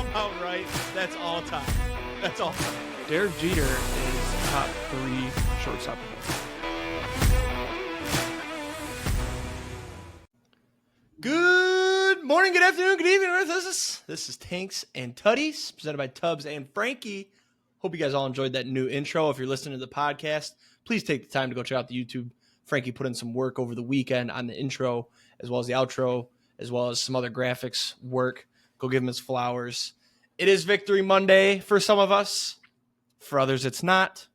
somehow right. That's all time. That's all time. Derek Jeter is top 3 shortstop. Good morning, good afternoon, good evening. This is Tanks and Tuddies, presented by Tubbs and Frankie. Hope you guys all enjoyed that new intro. If you're listening to the podcast, please take the time to go check out the YouTube. Frankie put in some work over the weekend on the intro, as well as the outro, as well as some other graphics work. Go give him his flowers. It is Victory Monday for some of us. For others, it's not.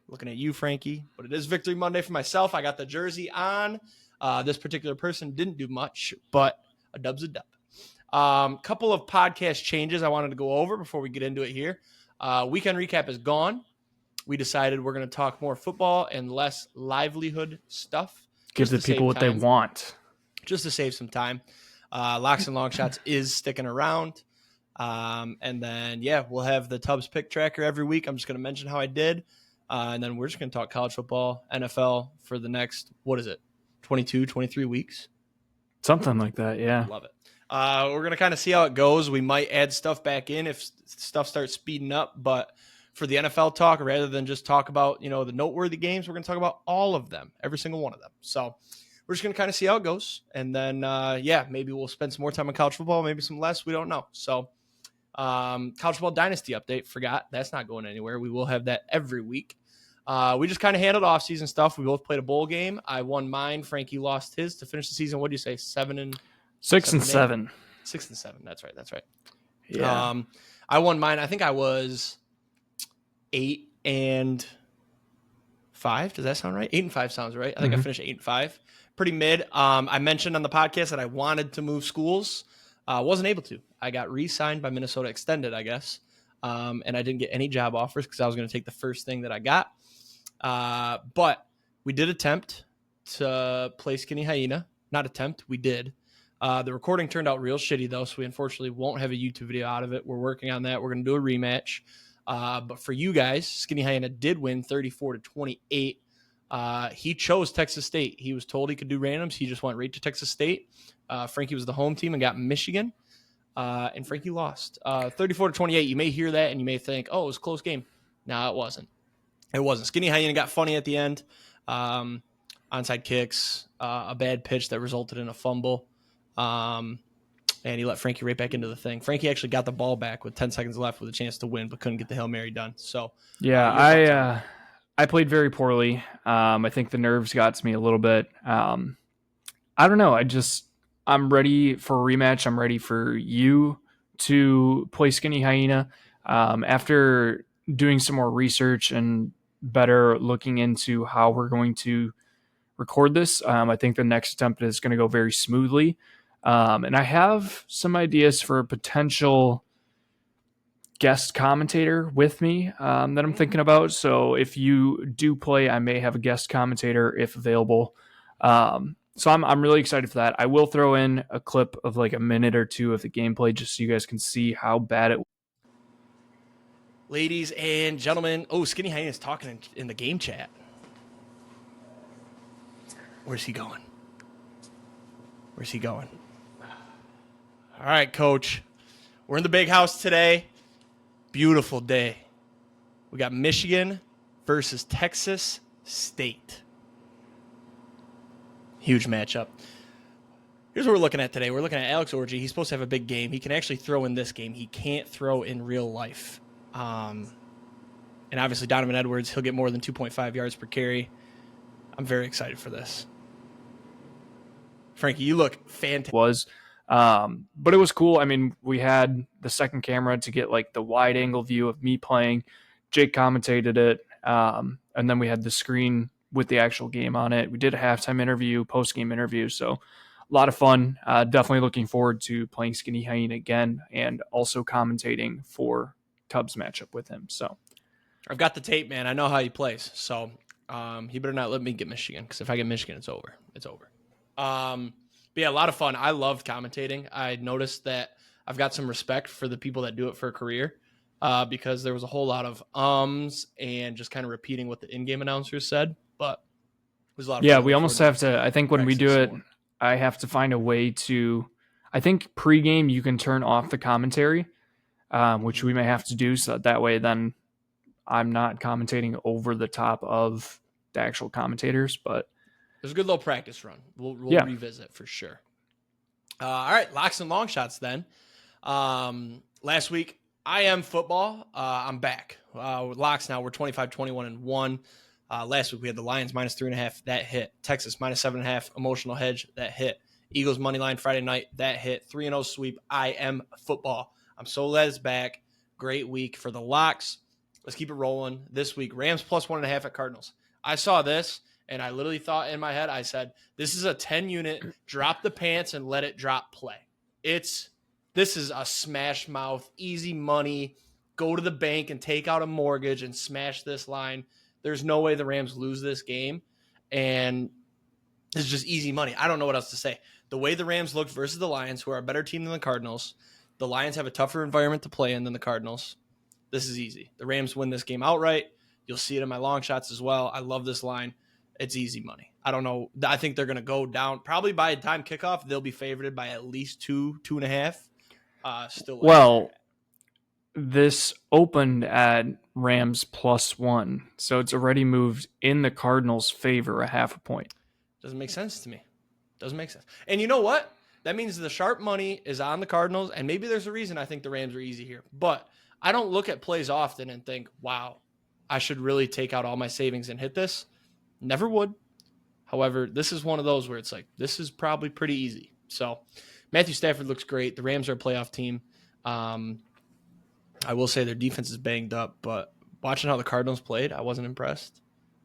Looking at you, Frankie. But it is Victory Monday for myself. I got the jersey on. This particular person didn't do much, but a dub's a dub. Couple of podcast changes I wanted to go over before we get into it here. Weekend recap is gone. We decided we're going to talk more football and less livelihood stuff. Give the people what they want. Just to save some time. Locks and Longshots is sticking around. And then, we'll have the Tubbs pick tracker every week. I'm just going to mention how I did. And then we're just going to talk college football, NFL for the next, 22, 23 weeks? Something like that, yeah. Love it. We're going to kind of see how it goes. We might add stuff back in if stuff starts speeding up. But for the NFL talk, rather than just talk about, the noteworthy games, we're going to talk about all of them, every single one of them. So we're just going to kind of see how it goes. And then, maybe we'll spend some more time on college football, maybe some less. We don't know. So college football Dynasty update. Forgot. That's not going anywhere. We will have that every week. We just kind of handled off-season stuff. We both played a bowl game. I won mine. Frankie lost his to finish the season. What do you say? 6 and 7. 6 and 7. That's right. Yeah. I won mine. I think I was 8 and 5. Does that sound right? 8 and 5 sounds right. I think I finished 8 and 5. Pretty mid. I mentioned on the podcast that I wanted to move schools. Wasn't able to. I got re-signed by Minnesota Extended, I guess. And I didn't get any job offers because I was going to take the first thing that I got. But we did attempt to play SkinnyHyena. Not attempt, we did. The recording turned out real shitty, though, so we unfortunately won't have a YouTube video out of it. We're working on that. We're going to do a rematch. But for you guys, SkinnyHyena did win 34-28. He chose Texas State. He was told he could do randoms. He just went right to Texas State. Frankie was the home team and got Michigan. And Frankie lost 34-28. You may hear that and you may think, oh, it was a close game. No, it wasn't. It wasn't. SkinnyHyena got funny at the end. Onside kicks, a bad pitch that resulted in a fumble. And he let Frankie right back into the thing. Frankie actually got the ball back with 10 seconds left with a chance to win, but couldn't get the Hail Mary done. So yeah, I played very poorly. I think the nerves got to me a little bit. I don't know. I'm ready for a rematch. I'm ready for you to play SkinnyHyena. After doing some more research and better looking into how we're going to record this, I think the next attempt is going to go very smoothly. And I have some ideas for a potential guest commentator with me that I'm thinking about. So if you do play, I may have a guest commentator if available. So I'm really excited for that. I will throw in a clip of like a minute or two of the gameplay just so you guys can see how bad it was. Ladies and gentlemen, SkinnyHyena is talking in the game chat. Where's he going? All right, Coach. We're in the big house today. Beautiful day. We got Michigan versus Texas State. Huge matchup. Here's what we're looking at today. We're looking at Alex Orji. He's supposed to have a big game. He can actually throw in this game. He can't throw in real life. And obviously Donovan Edwards, he'll get more than 2.5 yards per carry. I'm very excited for this. Frankie, you look fantastic. But it was cool. I mean, we had the second camera to get like the wide angle view of me playing. Jake commentated it. And then we had the screen with the actual game on it. We did a halftime interview, post-game interview. So a lot of fun. Definitely looking forward to playing SkinnyHyena again and also commentating for Tubbs matchup with him. So I've got the tape, man. I know how he plays. So he better not let me get Michigan, because if I get Michigan, it's over. It's over. But yeah, a lot of fun. I loved commentating. I noticed that I've got some respect for the people that do it for a career, because there was a whole lot of and just kind of repeating what the in-game announcers said. But it was a lot of fun. Yeah, we almost have to, I think when we do it, I have to find a way to, I think pregame you can turn off the commentary. which we may have to do so that way then I'm not commentating over the top of the actual commentators. But there's a good little practice run. We'll revisit for sure. All right, locks and long shots then. Last week, I am football. I'm back. With locks now, we're 25, 21, and 1. Last week, we had the Lions minus 3.5. That hit. Texas minus 7.5. Emotional hedge. That hit. Eagles money line Friday night. That hit. 3-0 sweep. I am football. I'm so glad it's back. Great week for the locks. Let's keep it rolling. This week, Rams plus 1.5 at Cardinals. I saw this, and I literally thought in my head, I said, this is a 10-unit, drop the pants and let it drop play. This is a smash mouth, easy money, go to the bank and take out a mortgage and smash this line. There's no way the Rams lose this game, and it's just easy money. I don't know what else to say. The way the Rams looked versus the Lions, who are a better team than the Cardinals, the Lions have a tougher environment to play in than the Cardinals. This is easy. The Rams win this game outright. You'll see it in my long shots as well. I love this line. It's easy money. I don't know. I think they're going to go down. Probably by the time kickoff, they'll be favored by at least 2.5. Still. This opened at Rams +1, so it's already moved in the Cardinals' favor 0.5 point. Doesn't make sense to me. Doesn't make sense. And you know what? That means the sharp money is on the Cardinals, and maybe there's a reason I think the Rams are easy here. But I don't look at plays often and think, wow, I should really take out all my savings and hit this. Never would. However, this is one of those where it's like, this is probably pretty easy. So Matthew Stafford looks great. The Rams are a playoff team. I will say their defense is banged up, but watching how the Cardinals played, I wasn't impressed.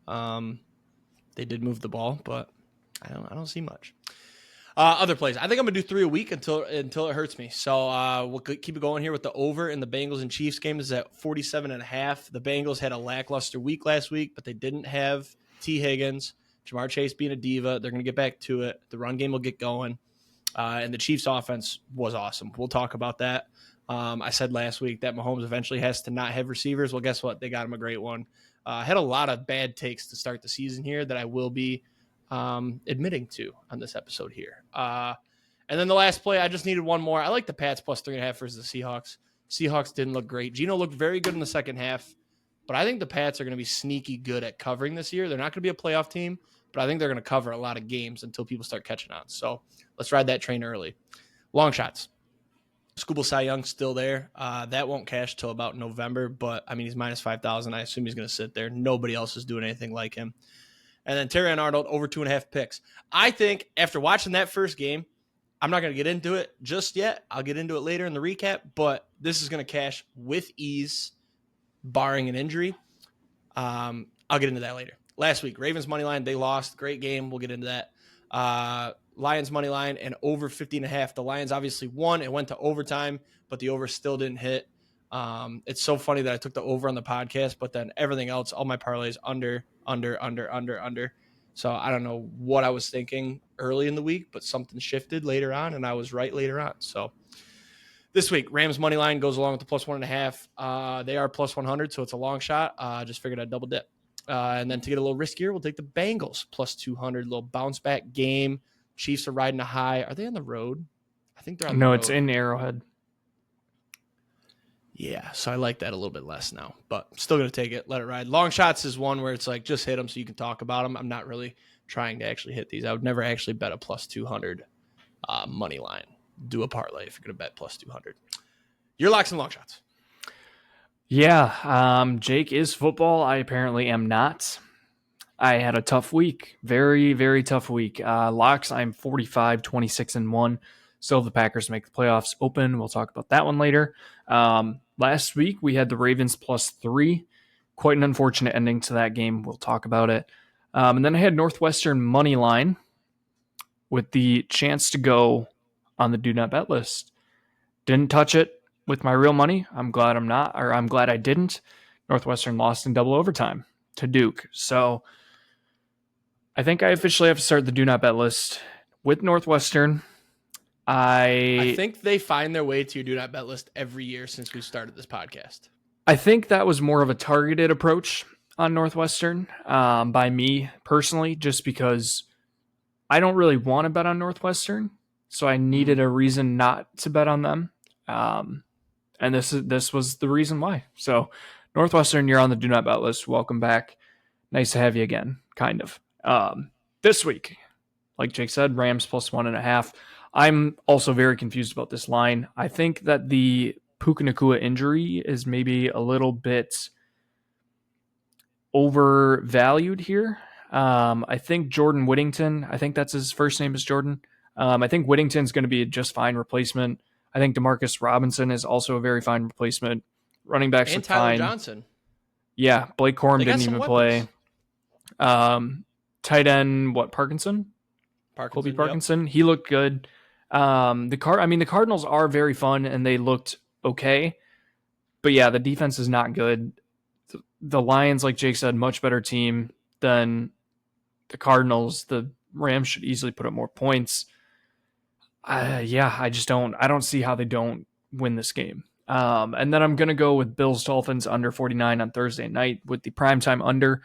They did move the ball, but I don't see much. Other plays. I think I'm going to do 3 a week until it hurts me. So we'll keep it going here with the over in the Bengals and Chiefs game. Is at 47.5. The Bengals had a lackluster week last week, but they didn't have T. Higgins. Jamar Chase being a diva. They're going to get back to it. The run game will get going. And the Chiefs offense was awesome. We'll talk about that. I said last week that Mahomes eventually has to not have receivers. Well, guess what? They got him a great one. Had a lot of bad takes to start the season here that I will be admitting to on this episode here. And then the last play, I just needed one more. I like the Pats plus 3.5 versus the Seahawks. Seahawks didn't look great. Geno looked very good in the second half, but I think the Pats are going to be sneaky good at covering this year. They're not going to be a playoff team, but I think they're going to cover a lot of games until people start catching on. So let's ride that train early. Long shots. Scuba Cy Young's still there. That won't cash till about November, but I mean, he's minus 5,000. I assume he's going to sit there. Nobody else is doing anything like him. And then Terry and Arnold over 2.5 picks. I think after watching that first game, I'm not going to get into it just yet. I'll get into it later in the recap, but this is going to cash with ease, barring an injury. I'll get into that later. Last week, Ravens money line, they lost. Great game. We'll get into that. Lions money line and over 50.5. The Lions obviously won. It went to overtime, but the over still didn't hit. It's so funny that I took the over on the podcast, but then everything else, all my parlays under. So I don't know what I was thinking early in the week, but something shifted later on, and I was right later on. So this week, Rams money line goes along with the plus 1.5. They are plus 100, so it's a long shot. Just figured I'd double dip. And then to get a little riskier, we'll take the Bengals plus 200, little bounce back game. Chiefs are riding a high. Are they on the road? I think they're on the road. No, it's in Arrowhead. Yeah, so I like that a little bit less now, but still going to take it. Let it ride. Long shots is one where it's like just hit them so you can talk about them. I'm not really trying to actually hit these. I would never actually bet a plus 200 money line. Do a parlay if you're going to bet plus 200. Your locks and long shots. Yeah, Jake is football. I apparently am not. I had a tough week. Very, very tough week. Locks, I'm 45, 26, and 1. Still the Packers make the playoffs open. We'll talk about that one later. Last week, we had the Ravens plus 3. Quite an unfortunate ending to that game. We'll talk about it. And then I had Northwestern money line with the chance to go on the do not bet list. Didn't touch it with my real money. I'm glad I didn't. Northwestern lost in double overtime to Duke. So I think I officially have to start the do not bet list with Northwestern. I think they find their way to your do not bet list every year since we started this podcast. I think that was more of a targeted approach on Northwestern by me personally, just because I don't really want to bet on Northwestern. So I needed a reason not to bet on them. And And this was the reason why. So Northwestern, you're on the do not bet list. Welcome back. Nice to have you again, kind of. This week, like Jake said, Rams plus 1.5. I'm also very confused about this line. I think that the Puka Nacua injury is maybe a little bit overvalued here. I think Jordan Whittington, I think that's his first name is Jordan. I think Whittington's going to be a just fine replacement. I think Demarcus Robinson is also a very fine replacement. Running backs and look Tyler fine. Johnson. Yeah, Blake Corum They got didn't some even weapons. play. Tight end, Parkinson? Colby Parkinson. Yep. He looked good. The Cardinals are very fun and they looked okay. But yeah, the defense is not good. The Lions, like Jake said, much better team than the Cardinals. The Rams should easily put up more points. I don't see how they don't win this game. And then I'm going to go with Bills Dolphins under 49 on Thursday night with the primetime under.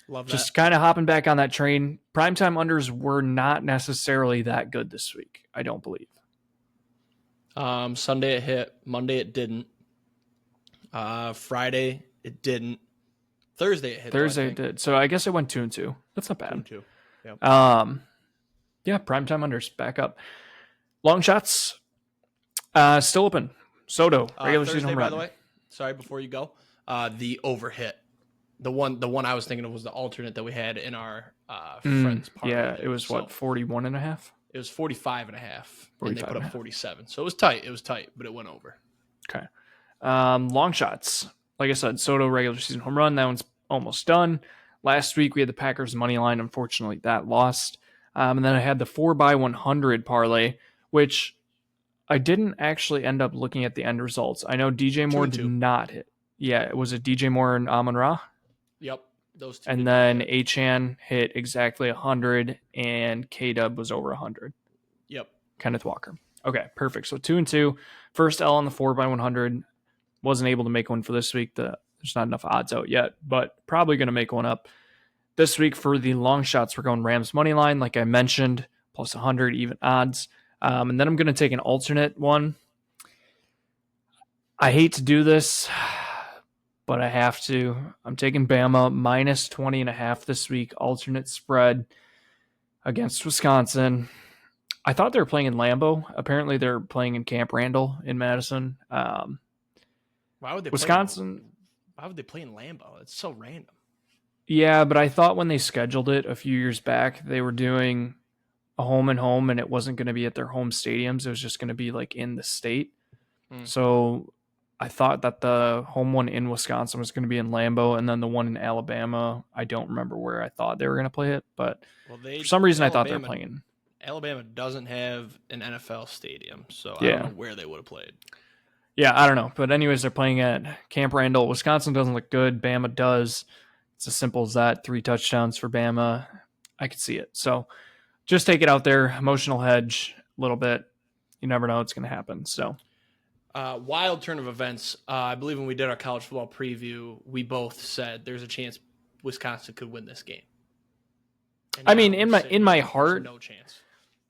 Love that. Just kind of hopping back on that train. Primetime unders were not necessarily that good this week, I don't believe. Sunday it hit. Monday it didn't. Friday it didn't. Thursday it hit. Thursday it did. So I guess it went 2-2. That's not bad. 2-2. Yep. Yeah, primetime unders back up. Long shots still open. Soto, regular Thursday, season home by run. the way. Sorry, before you go. The overhit. The one I was thinking of was the alternate that we had in our friends part. Yeah, it was 41.5? It was 45.5. And they put up 47. So it was tight, but it went over. Okay. Long shots. Like I said, Soto regular season home run. That one's almost done. Last week we had the Packers money line. Unfortunately, that lost. And then I had the 4x100 parlay, which I didn't actually end up looking at the end results. I know DJ Moore did not hit. Yeah, it was a DJ Moore and Amon-Ra. Yep, those two. And then Achane hit exactly 100, and K-Dub was over 100. Yep. Kenneth Walker. Okay, perfect. So 2-2. First L on the 4x100. Wasn't able to make one for this week. There's not enough odds out yet, but probably going to make one up. This week for the long shots, we're going Rams money line, like I mentioned, plus 100 even odds. And then I'm going to take an alternate one. I hate to do this, but I have to. I'm taking Bama minus 20.5 this week, alternate spread against Wisconsin. I thought they were playing in Lambeau. Apparently they're playing in Camp Randall in Madison. Why would they Wisconsin? Why would they play in Lambeau? It's so random. Yeah, but I thought when they scheduled it a few years back, they were doing a home and home, and it wasn't going to be at their home stadiums. It was just going to be like in the state. So I thought that the home one in Wisconsin was going to be in Lambeau, and then the one in Alabama, I don't remember where I thought they were going to play it, but for some reason I thought they were playing. Alabama doesn't have an NFL stadium, so I Yeah. don't know where they would have played. Yeah, I don't know. But anyways, they're playing at Camp Randall. Wisconsin doesn't look good. Bama does. It's as simple as that. 3 touchdowns for Bama. I could see it. So just take it out there. Emotional hedge a little bit. You never know what's going to happen. So wild turn of events. I believe when we did our college football preview, we both said there's a chance Wisconsin could win this game. And I mean, in my heart, no chance.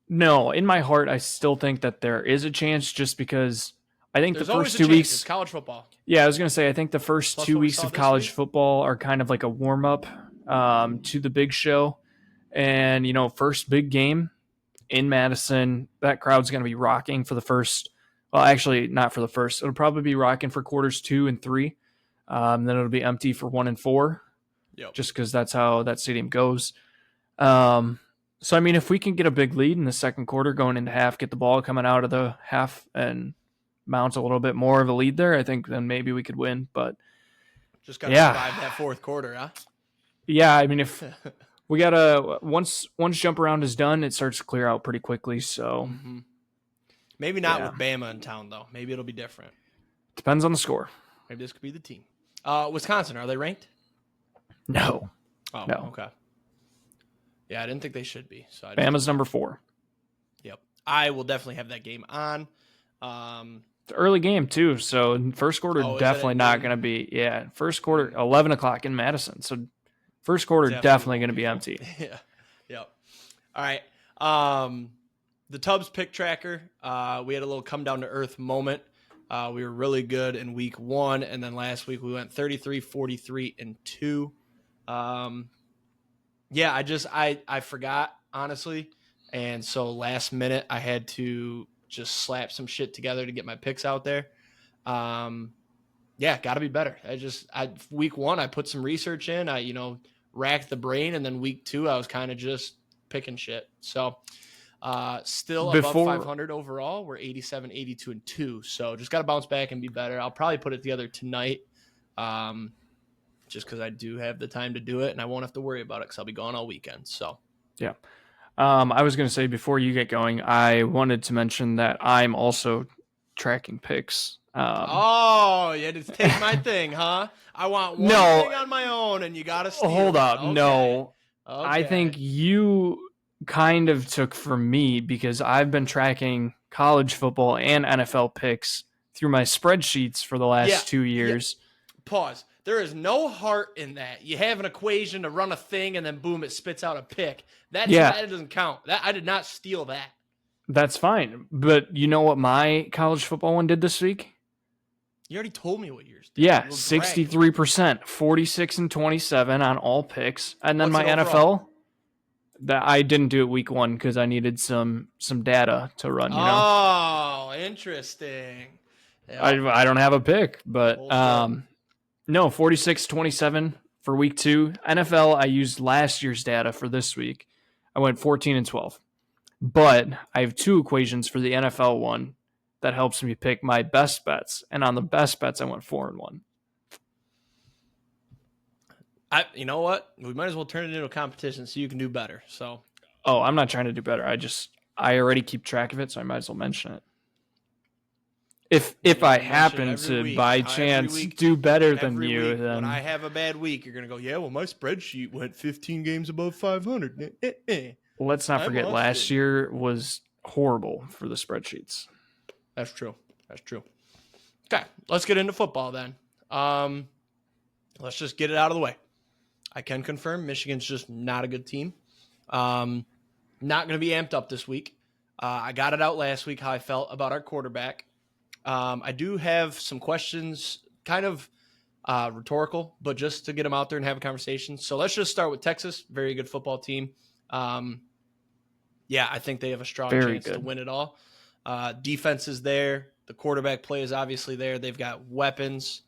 No, in my heart, I still think that there is a chance, just because I think There's the always first a 2 chance. weeks. It's college football. Yeah, I was going to say, I think the first Plus 2 what we weeks saw of this college week. football are kind of like a warm up to the big show. And, first big game in Madison, that crowd's going to be rocking for the first. Well, actually, not for the first. It'll probably be rocking for quarters 2 and 3. Then it'll be empty for 1 and 4. Yep. Just because that's how that stadium goes. So, I mean, if we can get a big lead in the second quarter going into half, get the ball coming out of the half and mount a little bit more of a lead there, I think then maybe we could win. But just got to survive that fourth quarter, huh? Yeah, I mean, if we got to once jump around is done, it starts to clear out pretty quickly. So maybe not with Bama in town, though. Maybe it'll be different. Depends on the score. Maybe this could be the team. Wisconsin, are they ranked? No. Oh, no. Okay. Yeah, I didn't think they should be. So Bama's number 4. Yep. I will definitely have that game on. It's an early game, too. So first quarter, definitely not going to be. Yeah, first quarter, 11 o'clock in Madison. So first quarter, definitely going to be empty. Yeah. Yep. All right. The Tubbs pick tracker. We had a little come down to earth moment. We were really good in week 1, and then last week we went 33, 43, and 2. Yeah, I forgot, honestly. And so last minute I had to just slap some shit together to get my picks out there. Yeah, got to be better. Week 1 I put some research in. I racked the brain, and then week 2 I was kind of just picking shit. So still above 500 overall. We're 87, 82, and 2. So just got to bounce back and be better. I'll probably put it together tonight. Just because I do have the time to do it, and I won't have to worry about it because I'll be gone all weekend. So, yeah. I was going to say, before you get going, I wanted to mention that I'm also tracking picks. You had to take my thing, huh? I want one thing on my own, and you got to steal Hold up. Okay. No. Okay. I think you kind of took from me, because I've been tracking college football and NFL picks through my spreadsheets for the last 2 years. Yeah. Pause. There is no heart in that. You have an equation to run a thing, and then boom, it spits out a pick. That doesn't count. I did not steal that. That's fine. But you know what my college football one did this week? You already told me what yours did. Yeah, 63%, 46 and 27 on all picks. And then my NFL, that I didn't do it week 1 because I needed some data to run. Oh, interesting. Yep. I don't have a pick, but no, 46-27 for week 2. NFL, I used last year's data for this week. I went 14 and 12. But I have 2 equations for the NFL one that helps me pick my best bets. And on the best bets, I went 4 and 1. You know what? We might as well turn it into a competition so you can do better. So. Oh, I'm not trying to do better. I already keep track of it, so I might as well mention it. If I happen to, by chance, do better than you, then... When I have a bad week, you're going to go, yeah, well, my spreadsheet went 15 games above 500. Let's not forget, last year was horrible for the spreadsheets. That's true. Okay, let's get into football then. Let's just get it out of the way. I can confirm Michigan's just not a good team. Not going to be amped up this week. I got it out last week how I felt about our quarterback. I do have some questions, kind of rhetorical, but just to get them out there and have a conversation. So let's just start with Texas. Very good football team. Yeah, I think they have a strong chance to win it all. Defense is there. The quarterback play is obviously there. They've got weapons.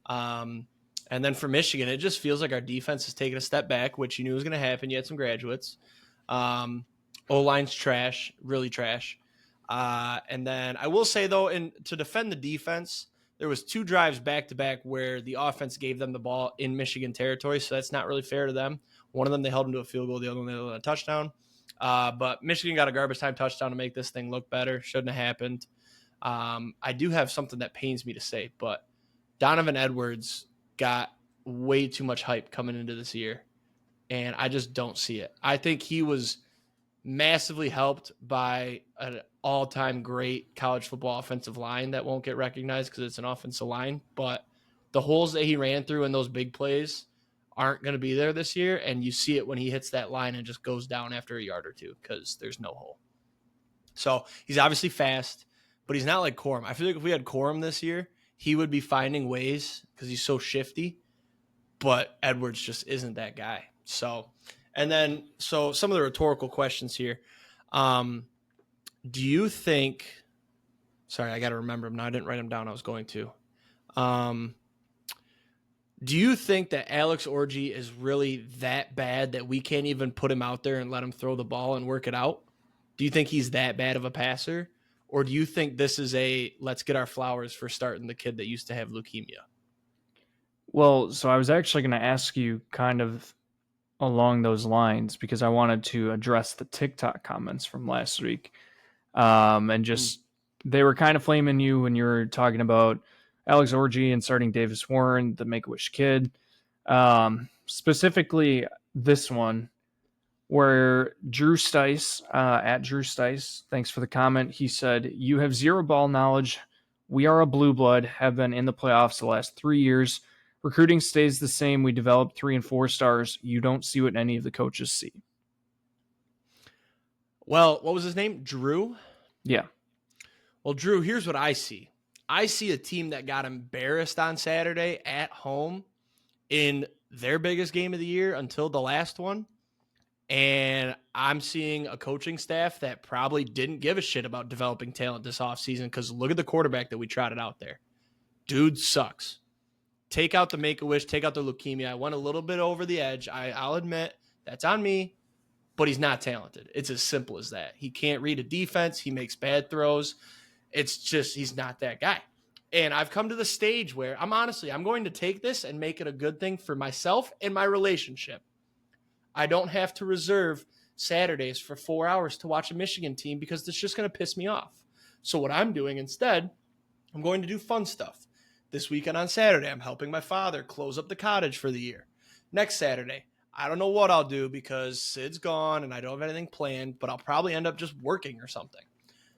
And then for Michigan, it just feels like our defense has taken a step back, which you knew was going to happen. You had some graduates. O-line's trash, really trash. And then I will say, though, to defend the defense, there was 2 drives back-to-back where the offense gave them the ball in Michigan territory, so that's not really fair to them. One of them, they held them to a field goal. The other one, they held them to a touchdown. But Michigan got a garbage time touchdown to make this thing look better. Shouldn't have happened. I do have something that pains me to say, but Donovan Edwards got way too much hype coming into this year, and I just don't see it. I think he was massively helped by an all-time great college football offensive line that won't get recognized because it's an offensive line, but the holes that he ran through in those big plays aren't going to be there this year, and you see it when he hits that line and just goes down after a yard or two because there's no hole. So he's obviously fast, but he's not like Corum. I feel like if we had Corum this year, he would be finding ways because he's so shifty, but Edwards just isn't that guy. So some of the rhetorical questions here. Do you think – sorry, I got to remember them now. I didn't write them down. I was going to. Do you think that Alex Orji is really that bad that we can't even put him out there and let him throw the ball and work it out? Do you think he's that bad of a passer? Or do you think this is let's get our flowers for starting the kid that used to have leukemia? Well, so I was actually going to ask you kind of along those lines because I wanted to address the TikTok comments from last week. And just they were kind of flaming you when you were talking about Alex Orji and starting Davis Warren, the Make-A-Wish kid. Specifically this one where Drew Stice, at Drew Stice, thanks for the comment. He said, "You have zero ball knowledge. We are a blue blood, have been in the playoffs the last 3 years. Recruiting stays the same. We developed 3 and 4 stars. You don't see what any of the coaches see." Well, what was his name? Drew? Yeah. Well, Drew, here's what I see. I see a team that got embarrassed on Saturday at home in their biggest game of the year until the last one. And I'm seeing a coaching staff that probably didn't give a shit about developing talent this offseason because look at the quarterback that we trotted out there. Dude sucks. Take out the Make-A-Wish, take out the leukemia. I went a little bit over the edge. I'll admit that's on me, but he's not talented. It's as simple as that. He can't read a defense. He makes bad throws. It's just he's not that guy. And I've come to the stage where I'm going to take this and make it a good thing for myself and my relationship. I don't have to reserve Saturdays for 4 hours to watch a Michigan team because it's just going to piss me off. So what I'm doing instead, I'm going to do fun stuff. This weekend on Saturday, I'm helping my father close up the cottage for the year. Next Saturday, I don't know what I'll do because Sid's gone and I don't have anything planned, but I'll probably end up just working or something.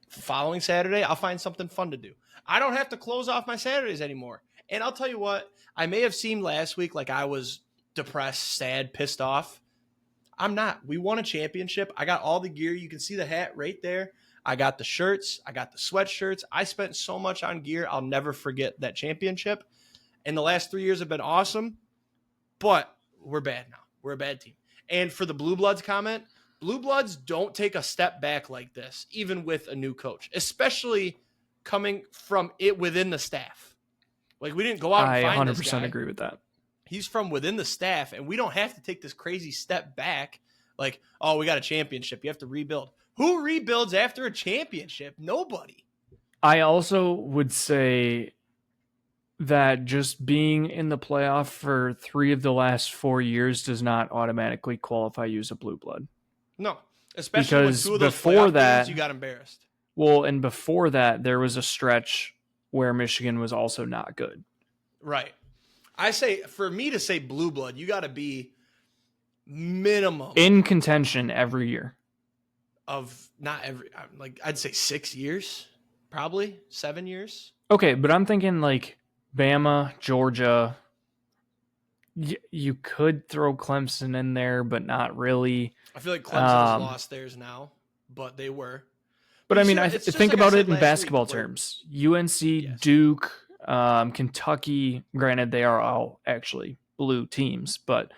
Following Saturday, I'll find something fun to do. I don't have to close off my Saturdays anymore. And I'll tell you what, I may have seemed last week like I was depressed, sad, pissed off. I'm not. We won a championship. I got all the gear. You can see the hat right there. I got the shirts. I got the sweatshirts. I spent so much on gear. I'll never forget that championship. And the last 3 years have been awesome, but we're bad now. We're a bad team. And for the Blue Bloods comment, Blue Bloods don't take a step back like this, even with a new coach, especially coming from it within the staff. Like we didn't go out and find this guy. 100% agree with that. He's from within the staff, and we don't have to take this crazy step back like, oh, we got a championship. You have to rebuild. Who rebuilds after a championship? Nobody. I also would say that just being in the playoff for 3 of the last 4 years does not automatically qualify you as a blue blood. No, especially because with 2 of those before that, games, you got embarrassed. Well, and before that, there was a stretch where Michigan was also not good. Right. I say, for me to say blue blood, you got to be minimum in contention every year. Of not every, like I'd say 6 years, probably 7 years. Okay, but I'm thinking like Bama, Georgia. You could throw Clemson in there, but not really. I feel like Clemson has lost theirs now, but they were. But I mean, I think about it in basketball terms. UNC, yes. Duke, Kentucky. Granted, they are all actually blue teams, but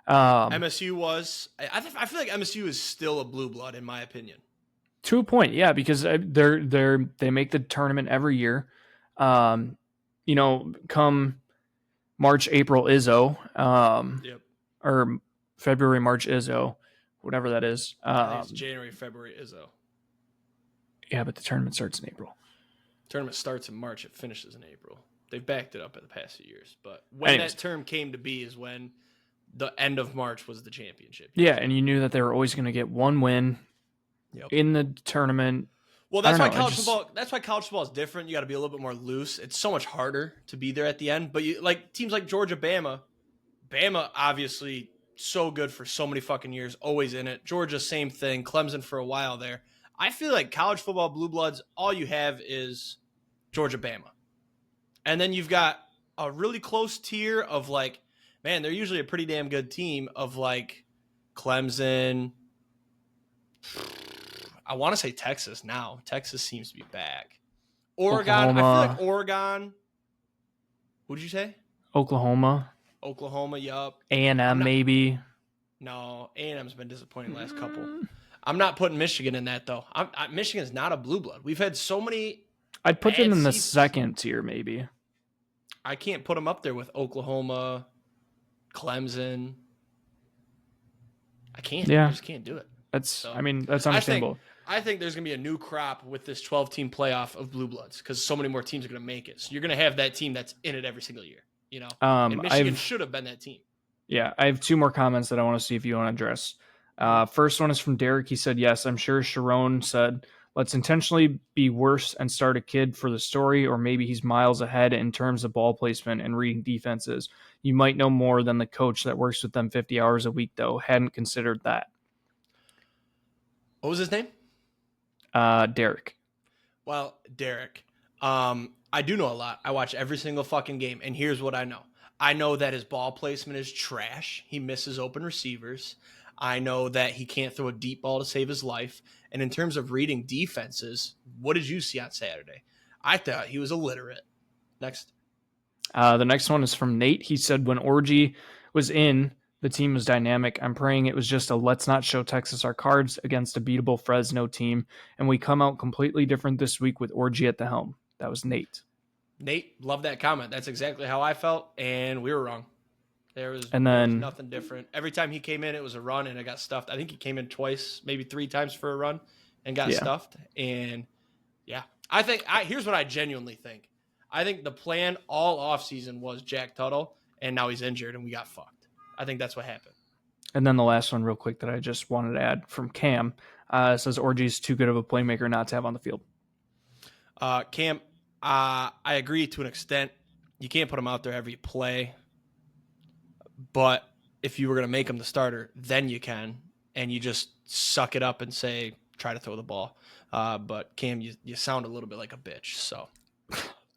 MSU was. I feel like MSU is still a blue blood in my opinion. To a point, yeah, because they make the tournament every year. You know, come March, April, Izzo, yep. Or February, March, Izzo, whatever that is. It's January, February, Izzo. Yeah, but the tournament starts in April. Tournament starts in March. It finishes in April. They've backed it up in the past few years. But when that term came to be is when the end of March was the championship. Yeah, and you knew that they were always going to get one win in the tournament. Well, that's why college football. That's why college football is different. You got to be a little bit more loose. It's so much harder to be there at the end. But you like teams like Georgia, Bama. Bama obviously so good for so many fucking years, always in it. Georgia, same thing. Clemson for a while there. I feel like college football blue bloods, all you have is Georgia, Bama. And then you've got a really close tier of like, man, they're usually a pretty damn good team of like Clemson. I want to say Texas now. Texas seems to be back. Oregon. Oklahoma. I feel like Oregon. What'd you say? Oklahoma, yup. A&M maybe. No, A&M's been disappointing the last couple. I'm not putting Michigan in that, though. Michigan's not a blue blood. We've had so many. I'd put them in the second tier, maybe. I can't put them up there with Oklahoma, Clemson. I can't. Yeah. I just can't do it. That's understandable. I think there's going to be a new crop with this 12-team playoff of blue bloods because so many more teams are going to make it. So you're going to have that team that's in it every single year, you know? And Michigan should have been that team. Yeah, I have 2 more comments that I want to see if you want to address. First one is from Derek. He said, yes, I'm sure Sharon said, let's intentionally be worse and start a kid for the story, or maybe he's miles ahead in terms of ball placement and reading defenses. You might know more than the coach that works with them 50 hours a week, though. Hadn't considered that. What was his name? Derek. Well, Derek, I do know a lot. I watch every single fucking game, and here's what I know. I know that his ball placement is trash. He misses open receivers. I know that he can't throw a deep ball to save his life. And in terms of reading defenses, what did you see on Saturday? I thought he was illiterate. Next. The next one is from Nate. He said, when Orgy was in, the team was dynamic. I'm praying it was just a let's not show Texas our cards against a beatable Fresno team, and we come out completely different this week with Orgy at the helm. That was Nate. Nate, love that comment. That's exactly how I felt, and we were wrong. There was nothing different. Every time he came in, it was a run, and it got stuffed. I think he came in twice, maybe 3 times for a run, and got stuffed. And, yeah, here's what I genuinely think. I think the plan all offseason was Jack Tuttle, and now he's injured, and we got fucked. I think that's what happened. And then the last one real quick that I just wanted to add from Cam says Orgy's too good of a playmaker not to have on the field. Cam, I agree to an extent. You can't put him out there every play. But if you were going to make him the starter, then you can. And you just suck it up and say, try to throw the ball. But Cam, you sound a little bit like a bitch. So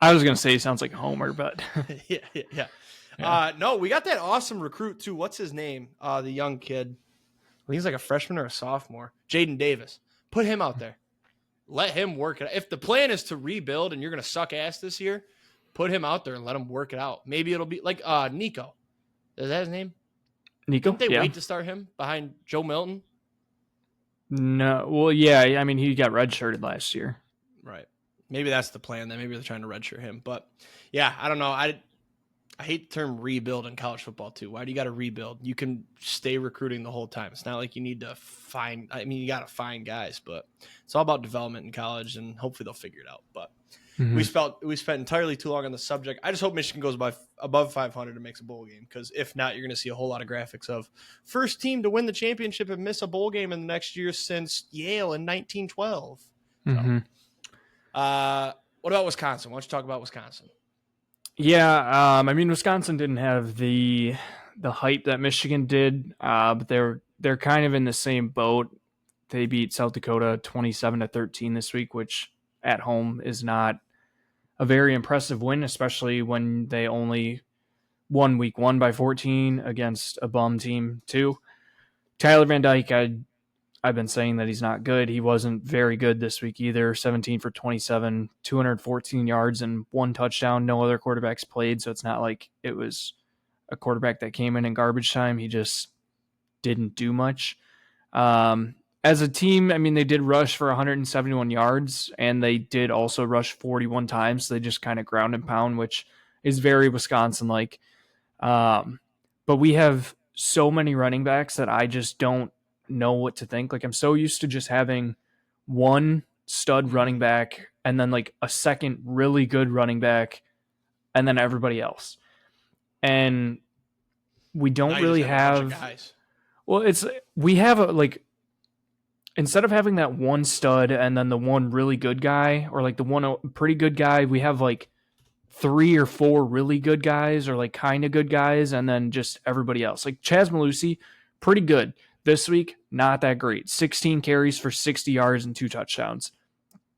I was going to say he sounds like a homer, but yeah. No, we got that awesome recruit too. What's his name? The young kid. I think he's like a freshman or a sophomore. Jaden Davis. Put him out there. Let him work it out. If the plan is to rebuild and you're going to suck ass this year, put him out there and let him work it out. Maybe it'll be like Nico. Is that his name? Nico? Don't they wait to start him behind Joe Milton? No. Well, yeah. I mean, he got redshirted last year. Right. Maybe that's the plan. Then maybe they're trying to redshirt him. But, yeah, I don't know. I hate the term rebuild in college football, too. Why do you got to rebuild? You can stay recruiting the whole time. It's not like you need to find – I mean, you got to find guys. But it's all about development in college, and hopefully they'll figure it out. But we spent entirely too long on the subject. I just hope Michigan goes above 500 and makes a bowl game, because if not, you're going to see a whole lot of graphics of first team to win the championship and miss a bowl game in the next year since Yale in 1912. So, what about Wisconsin? Why don't you talk about Wisconsin? Yeah, I mean, Wisconsin didn't have the hype that Michigan did, but they're kind of in the same boat. They beat South Dakota 27-13 this week, which at home is not a very impressive win, especially when they only won week 1 by 14 against a bum team too. Tyler Van Dyke, I've been saying that he's not good. He wasn't very good this week either. 17 for 27, 214 yards and 1 touchdown. No other quarterbacks played, so it's not like it was a quarterback that came in garbage time. He just didn't do much. As a team, I mean, they did rush for 171 yards, and they did also rush 41 times. So they just kind of ground and pound, which is very Wisconsin-like. But we have so many running backs that I just don't know what to think. Like, I'm so used to just having one stud running back and then like a second really good running back and then everybody else. And we don't really have guys. Well, we have instead of having that one stud and then the one really good guy, or like the one pretty good guy, we have like 3 or 4 really good guys, or like kind of good guys, and then just everybody else. Like Chaz Malusi, pretty good. This week, not that great. 16 carries for 60 yards and 2 touchdowns.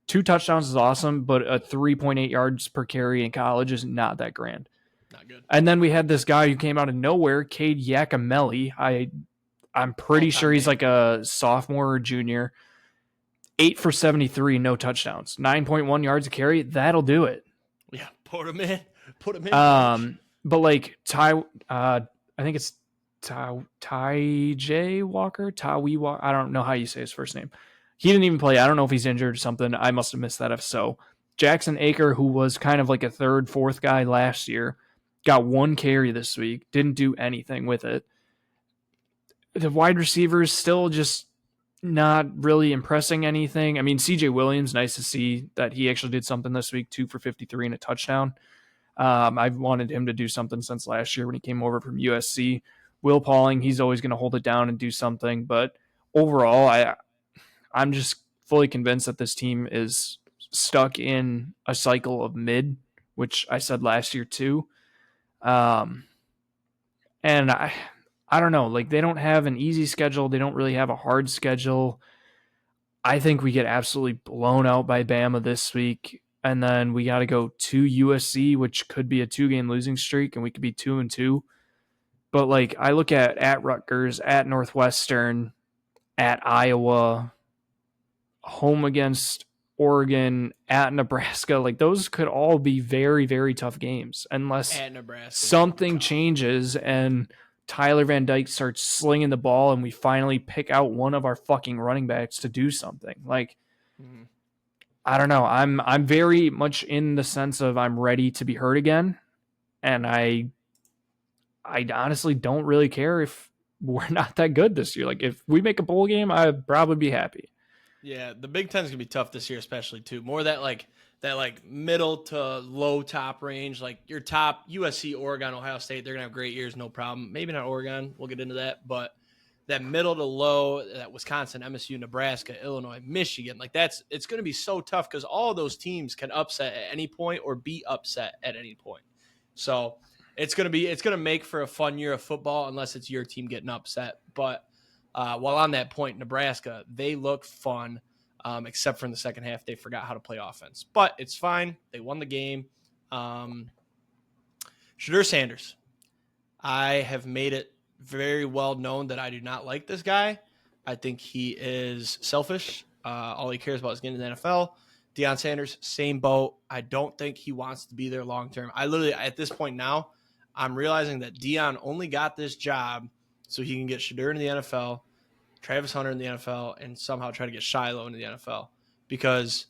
2 touchdowns is awesome, but a 3.8 yards per carry in college is not that grand. Not good. And then we had this guy who came out of nowhere, Cade Yakimelli. I'm pretty sure he's like a sophomore or junior. 8 for 73, no touchdowns. 9.1 yards a carry. That'll do it. Yeah, put him in. But like I think it's Ty J Walker. I don't know how you say his first name. He didn't even play. I don't know if he's injured or something. I must have missed that if so. Jackson Aker, who was kind of like a 3rd, 4th guy last year, got 1 carry this week. Didn't do anything with it. The wide receivers still just not really impressing anything. I mean, CJ Williams, nice to see that he actually did something this week, 2 for 53 and a touchdown. I've wanted him to do something since last year when he came over from USC. Will Pauling, he's always going to hold it down and do something. But overall, I'm just fully convinced that this team is stuck in a cycle of mid, which I said last year too. And I don't know, like they don't have an easy schedule. They don't really have a hard schedule. I think we get absolutely blown out by Bama this week. And then we got to go to USC, which could be a 2-game losing streak, and we could be 2-2. But like I look at Rutgers, at Northwestern, at Iowa, home against Oregon, at Nebraska. Like those could all be very, very tough games unless At Nebraska, something changes and Tyler Van Dyke starts slinging the ball and we finally pick out one of our fucking running backs to do something. Like, I don't know. I'm very much in the sense of I'm ready to be hurt again. And I honestly don't really care if we're not that good this year. Like if we make a bowl game, I'd probably be happy. Yeah, the Big Ten's gonna be tough this year, especially too. More that middle to low top range. Like your top USC, Oregon, Ohio State, they're gonna have great years, no problem. Maybe not Oregon. We'll get into that, but that middle to low, that Wisconsin, MSU, Nebraska, Illinois, Michigan, like it's gonna be so tough because all of those teams can upset at any point or be upset at any point. So it's gonna make for a fun year of football unless it's your team getting upset, but. While on that point, Nebraska, they looked fun, except for in the second half, they forgot how to play offense. But it's fine. They won the game. Shedeur Sanders. I have made it very well known that I do not like this guy. I think he is selfish. All he cares about is getting to the NFL. Deion Sanders, same boat. I don't think he wants to be there long term. I literally, at this point now, I'm realizing that Deion only got this job so he can get Shedeur into the NFL, Travis Hunter in the NFL, and somehow try to get Shiloh into the NFL because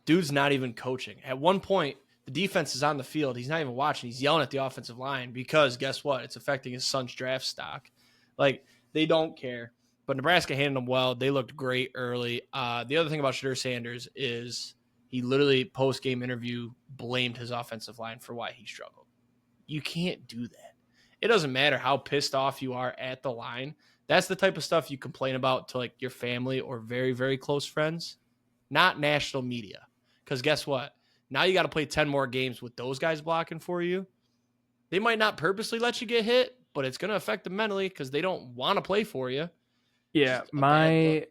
dude's not even coaching. At one point, the defense is on the field. He's not even watching. He's yelling at the offensive line because guess what? It's affecting his son's draft stock. Like, they don't care. But Nebraska handled them well. They looked great early. The other thing about Shedeur Sanders is he literally, post-game interview, blamed his offensive line for why he struggled. You can't do that. It doesn't matter how pissed off you are at the line. That's the type of stuff you complain about to like your family or very, very close friends, not national media. Because guess what? Now you got to play 10 more games with those guys blocking for you. They might not purposely let you get hit, but it's going to affect them mentally because they don't want to play for you. Yeah, my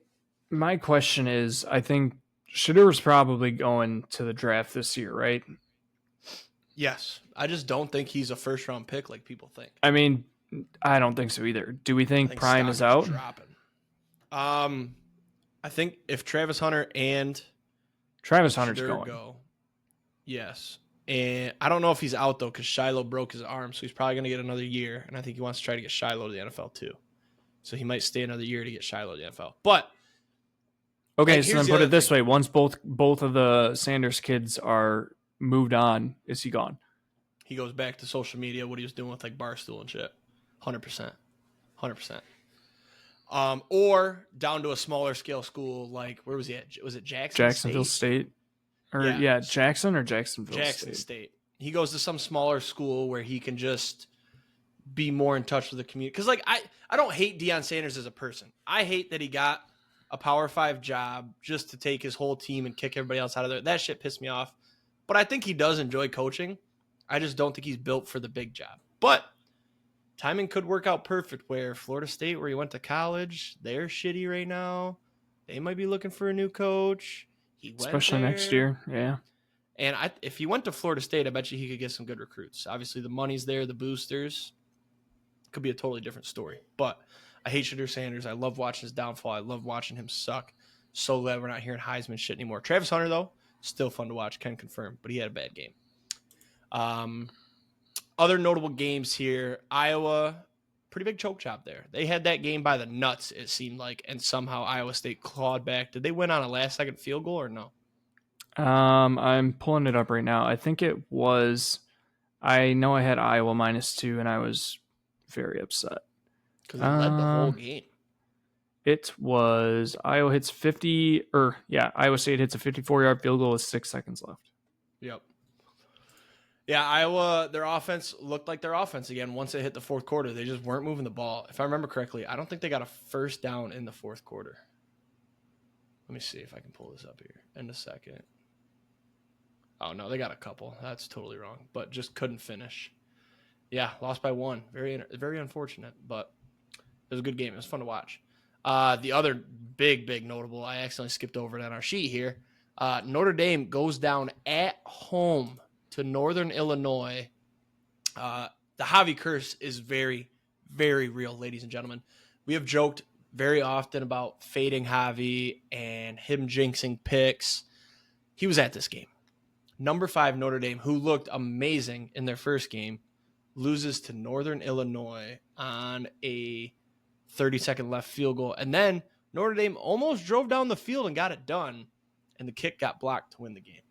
question is, I think Shedeur's probably going to the draft this year, right? Yes. I just don't think he's a first-round pick like people think. I mean, I don't think so either. Do we think Prime is out? Dropping. I think if Travis Hunter and Travis Hunter's Shedeur going. Yes. And I don't know if he's out, though, because Shiloh broke his arm, so he's probably going to get another year. And I think he wants to try to get Shiloh to the NFL, too. So he might stay another year to get Shiloh to the NFL. But okay, so then put it this way. Once both of the Sanders kids are moved on, is he gone? He goes back to social media, what he was doing with like Barstool and shit. 100%. Or down to a smaller scale school, like where was he at? Was it Jacksonville State? Jackson or Jacksonville State. He goes to some smaller school where he can just be more in touch with the community. Because like I don't hate Deion Sanders as a person. I hate that he got a Power 5 job just to take his whole team and kick everybody else out of there. That shit pissed me off. But I think he does enjoy coaching. I just don't think he's built for the big job. But timing could work out perfect where Florida State, where he went to college, they're shitty right now. They might be looking for a new coach. Especially next year, yeah. And if he went to Florida State, I bet you he could get some good recruits. Obviously, the money's there, the boosters. Could be a totally different story. But I hate Shedeur Sanders. I love watching his downfall. I love watching him suck. So glad we're not hearing Heisman shit anymore. Travis Hunter, though, still fun to watch, can confirm. But he had a bad game. Other notable games here. Iowa, pretty big choke job there. They had that game by the nuts, it seemed like, and somehow Iowa State clawed back. Did they win on a last-second field goal or no? I'm pulling it up right now. I think it was. I know I had Iowa -2, and I was very upset because they led the whole game. It was Iowa hits 50, Iowa State hits a 54-yard field goal with 6 seconds left. Yep. Yeah, Iowa, their offense looked like their offense again once they hit the fourth quarter. They just weren't moving the ball. If I remember correctly, I don't think they got a first down in the fourth quarter. Let me see if I can pull this up here in a second. Oh, no, they got a couple. That's totally wrong, but just couldn't finish. Yeah, lost by 1. Very, very unfortunate, but it was a good game. It was fun to watch. The other big notable, I accidentally skipped over it on our sheet here. Notre Dame goes down at home to Northern Illinois. The Javi curse is very, very real, ladies and gentlemen. We have joked very often about fading Javi and him jinxing picks. He was at this game. Number 5 Notre Dame, who looked amazing in their first game, loses to Northern Illinois on a 30-second left field goal. And then Notre Dame almost drove down the field and got it done, and the kick got blocked to win the game.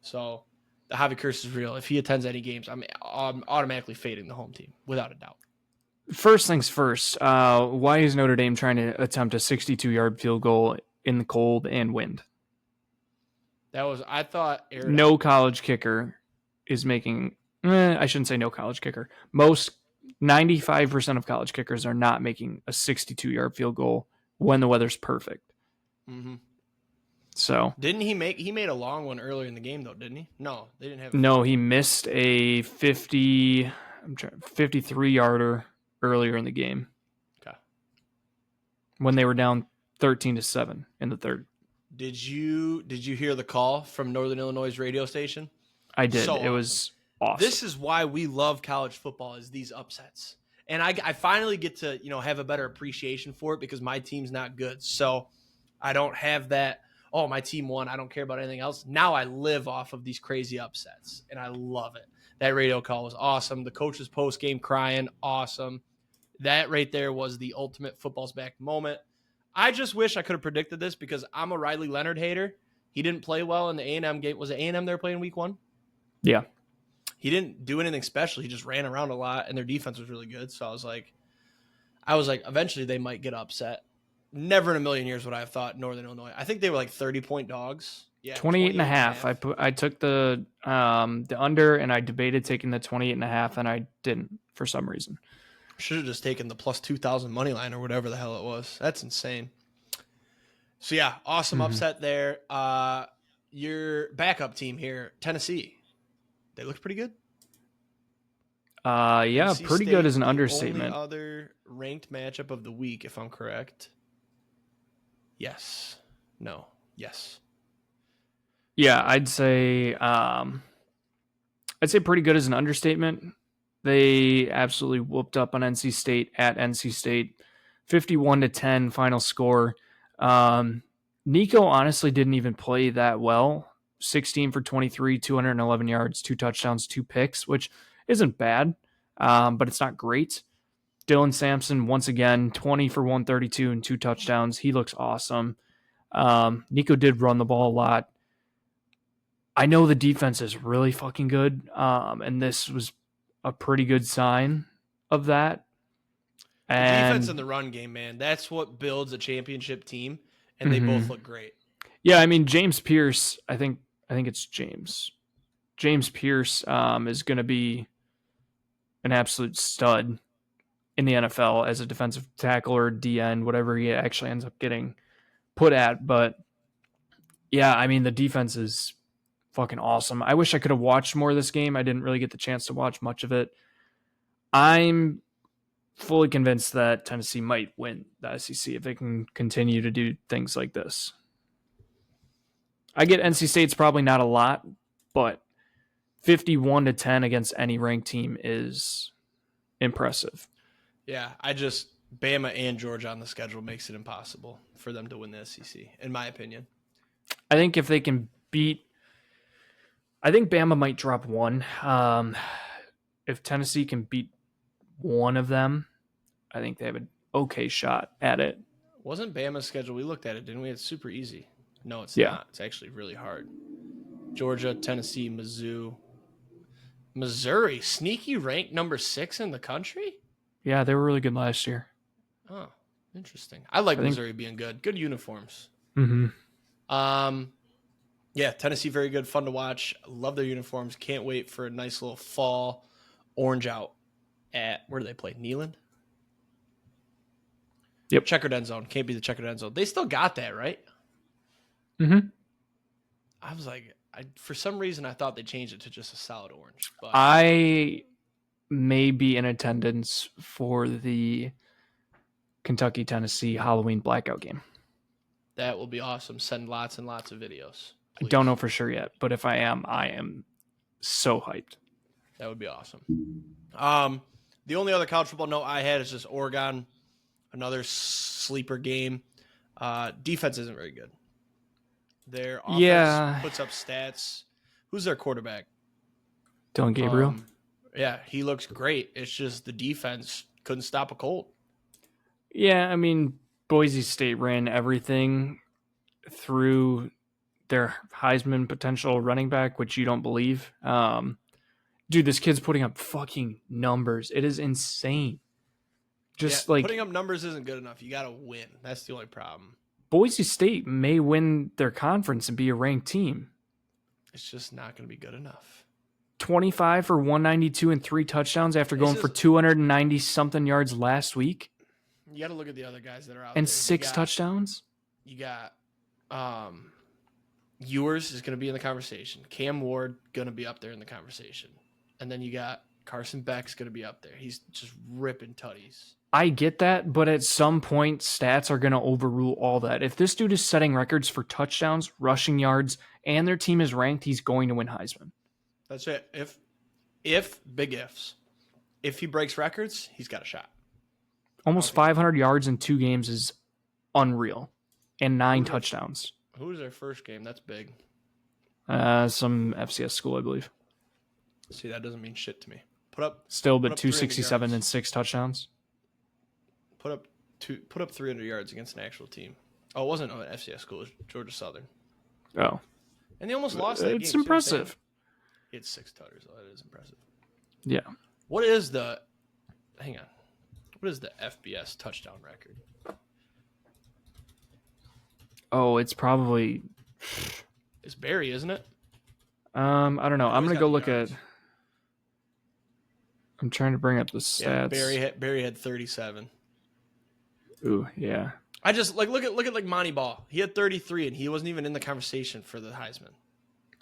So the Javi curse is real. If he attends any games, I'm automatically fading the home team, without a doubt. First things first, why is Notre Dame trying to attempt a 62-yard field goal in the cold and wind? I thought... No college kicker is making... I shouldn't say no college kicker. 95% of college kickers are not making a 62-yard field goal when the weather's perfect. Mm-hmm. So he made a long one earlier in the game though, didn't he? No, they didn't have. No, he missed a 53-yarder earlier in the game. Okay. When they were down 13-7 in the third. Did you hear the call from Northern Illinois radio station? I did. It was awesome. This is why we love college football, is these upsets. And I finally get to, have a better appreciation for it because my team's not good. So I don't have that, oh, my team won, I don't care about anything else. Now I live off of these crazy upsets, and I love it. That radio call was awesome. The coach's post-game crying, awesome. That right there was the ultimate football's back moment. I just wish I could have predicted this because I'm a Riley Leonard hater. He didn't play well in the A&M game. Was it A&M they were playing week 1? Yeah. He didn't do anything special. He just ran around a lot, and their defense was really good. So I was like, eventually they might get upset. Never in a million years would I have thought Northern Illinois. I think they were like 30-point dogs. Yeah, 28.5. I took the under, and I debated taking the 28.5, and I didn't for some reason. Should have just taken the plus 2,000 money line or whatever the hell it was. That's insane. So yeah, awesome upset there. Your backup team here, Tennessee. They look pretty good. Yeah, Tennessee pretty State, good is an the understatement. Only other ranked matchup of the week, if I'm correct. Yes. No. Yes. Yeah, I'd say pretty good is an understatement. They absolutely whooped up on NC State at NC State, 51-10 final score. Nico honestly didn't even play that well. 16 for 23, 211 yards, 2 touchdowns, 2 picks, which isn't bad, but it's not great. Dylan Sampson, once again, 20 for 132 and 2 touchdowns. He looks awesome. Nico did run the ball a lot. I know the defense is really fucking good, and this was a pretty good sign of that. And the defense and the run game, man, that's what builds a championship team, and they both look great. Yeah, I mean, James Pierce, I think it's James. James Pierce is going to be an absolute stud in the NFL as a defensive tackle or DN, whatever he actually ends up getting put at. But yeah, I mean, the defense is fucking awesome. I wish I could have watched more of this game. I didn't really get the chance to watch much of it. I'm fully convinced that Tennessee might win the SEC if they can continue to do things like this. I get NC State's probably not a lot, but 51-10 against any ranked team is impressive. Yeah, Bama and Georgia on the schedule makes it impossible for them to win the SEC, in my opinion. I think if they can I think Bama might drop one. If Tennessee can beat one of them, I think they have an okay shot at it. Wasn't Bama's schedule? We looked at it, didn't we? It's super easy. No, it's not. It's actually really hard. Georgia, Tennessee, Mizzou. Missouri, sneaky ranked number 6 in the country? Yeah, they were really good last year. Oh, interesting. I think Missouri being good. Good uniforms. Yeah, Tennessee, very good. Fun to watch. Love their uniforms. Can't wait for a nice little fall orange out at, where do they play? Neyland? Yep. Checkered end zone. Can't be the checkered end zone. They still got that, right? I was like, for some reason, I thought they changed it to just a solid orange. But I may be in attendance for the Kentucky-Tennessee Halloween blackout game. That will be awesome. Send lots and lots of videos. Please. I don't know for sure yet, but if I am so hyped. That would be awesome. The only other college football note I had is just Oregon, another sleeper game. Defense isn't very good. Their offense puts up stats. Who's their quarterback? Dylan Gabriel. Yeah, he looks great. It's just the defense couldn't stop a Colt. Yeah, I mean, Boise State ran everything through their Heisman potential running back, which you don't believe. Dude, this kid's putting up fucking numbers. It is insane. Just like putting up numbers isn't good enough. You got to win. That's the only problem. Boise State may win their conference and be a ranked team. It's just not going to be good enough. 25 for 192 and 3 touchdowns after going for 290 something yards last week. You got to look at the other guys that are out and there. 6 touchdowns. You got Ewers is going to be in the conversation. Cam Ward going to be up there in the conversation. And then you got Carson Beck's going to be up there. He's just ripping tutties. I get that, but at some point, stats are going to overrule all that. If this dude is setting records for touchdowns, rushing yards, and their team is ranked, he's going to win Heisman. That's it. If big ifs, if he breaks records, he's got a shot. Almost 500 yards in 2 games is unreal, and 9 touchdowns. Who was their first game? That's big. Some FCS school, I believe. See, that doesn't mean shit to me. But 267 and 6 touchdowns. Put up 300 yards against an actual team. Oh, it wasn't an FCS school. It was Georgia Southern. Oh. And they almost lost that game. It's impressive. He had 6 tutters. Oh, that is impressive. Yeah. What is the FBS touchdown record? Oh, it's probably... It's Barry, isn't it? I don't know. I'm going to go look at... I'm trying to bring up the stats. Yeah, Barry had 37. Ooh, yeah. I just look at like Monty Ball. He had 33 and he wasn't even in the conversation for the Heisman.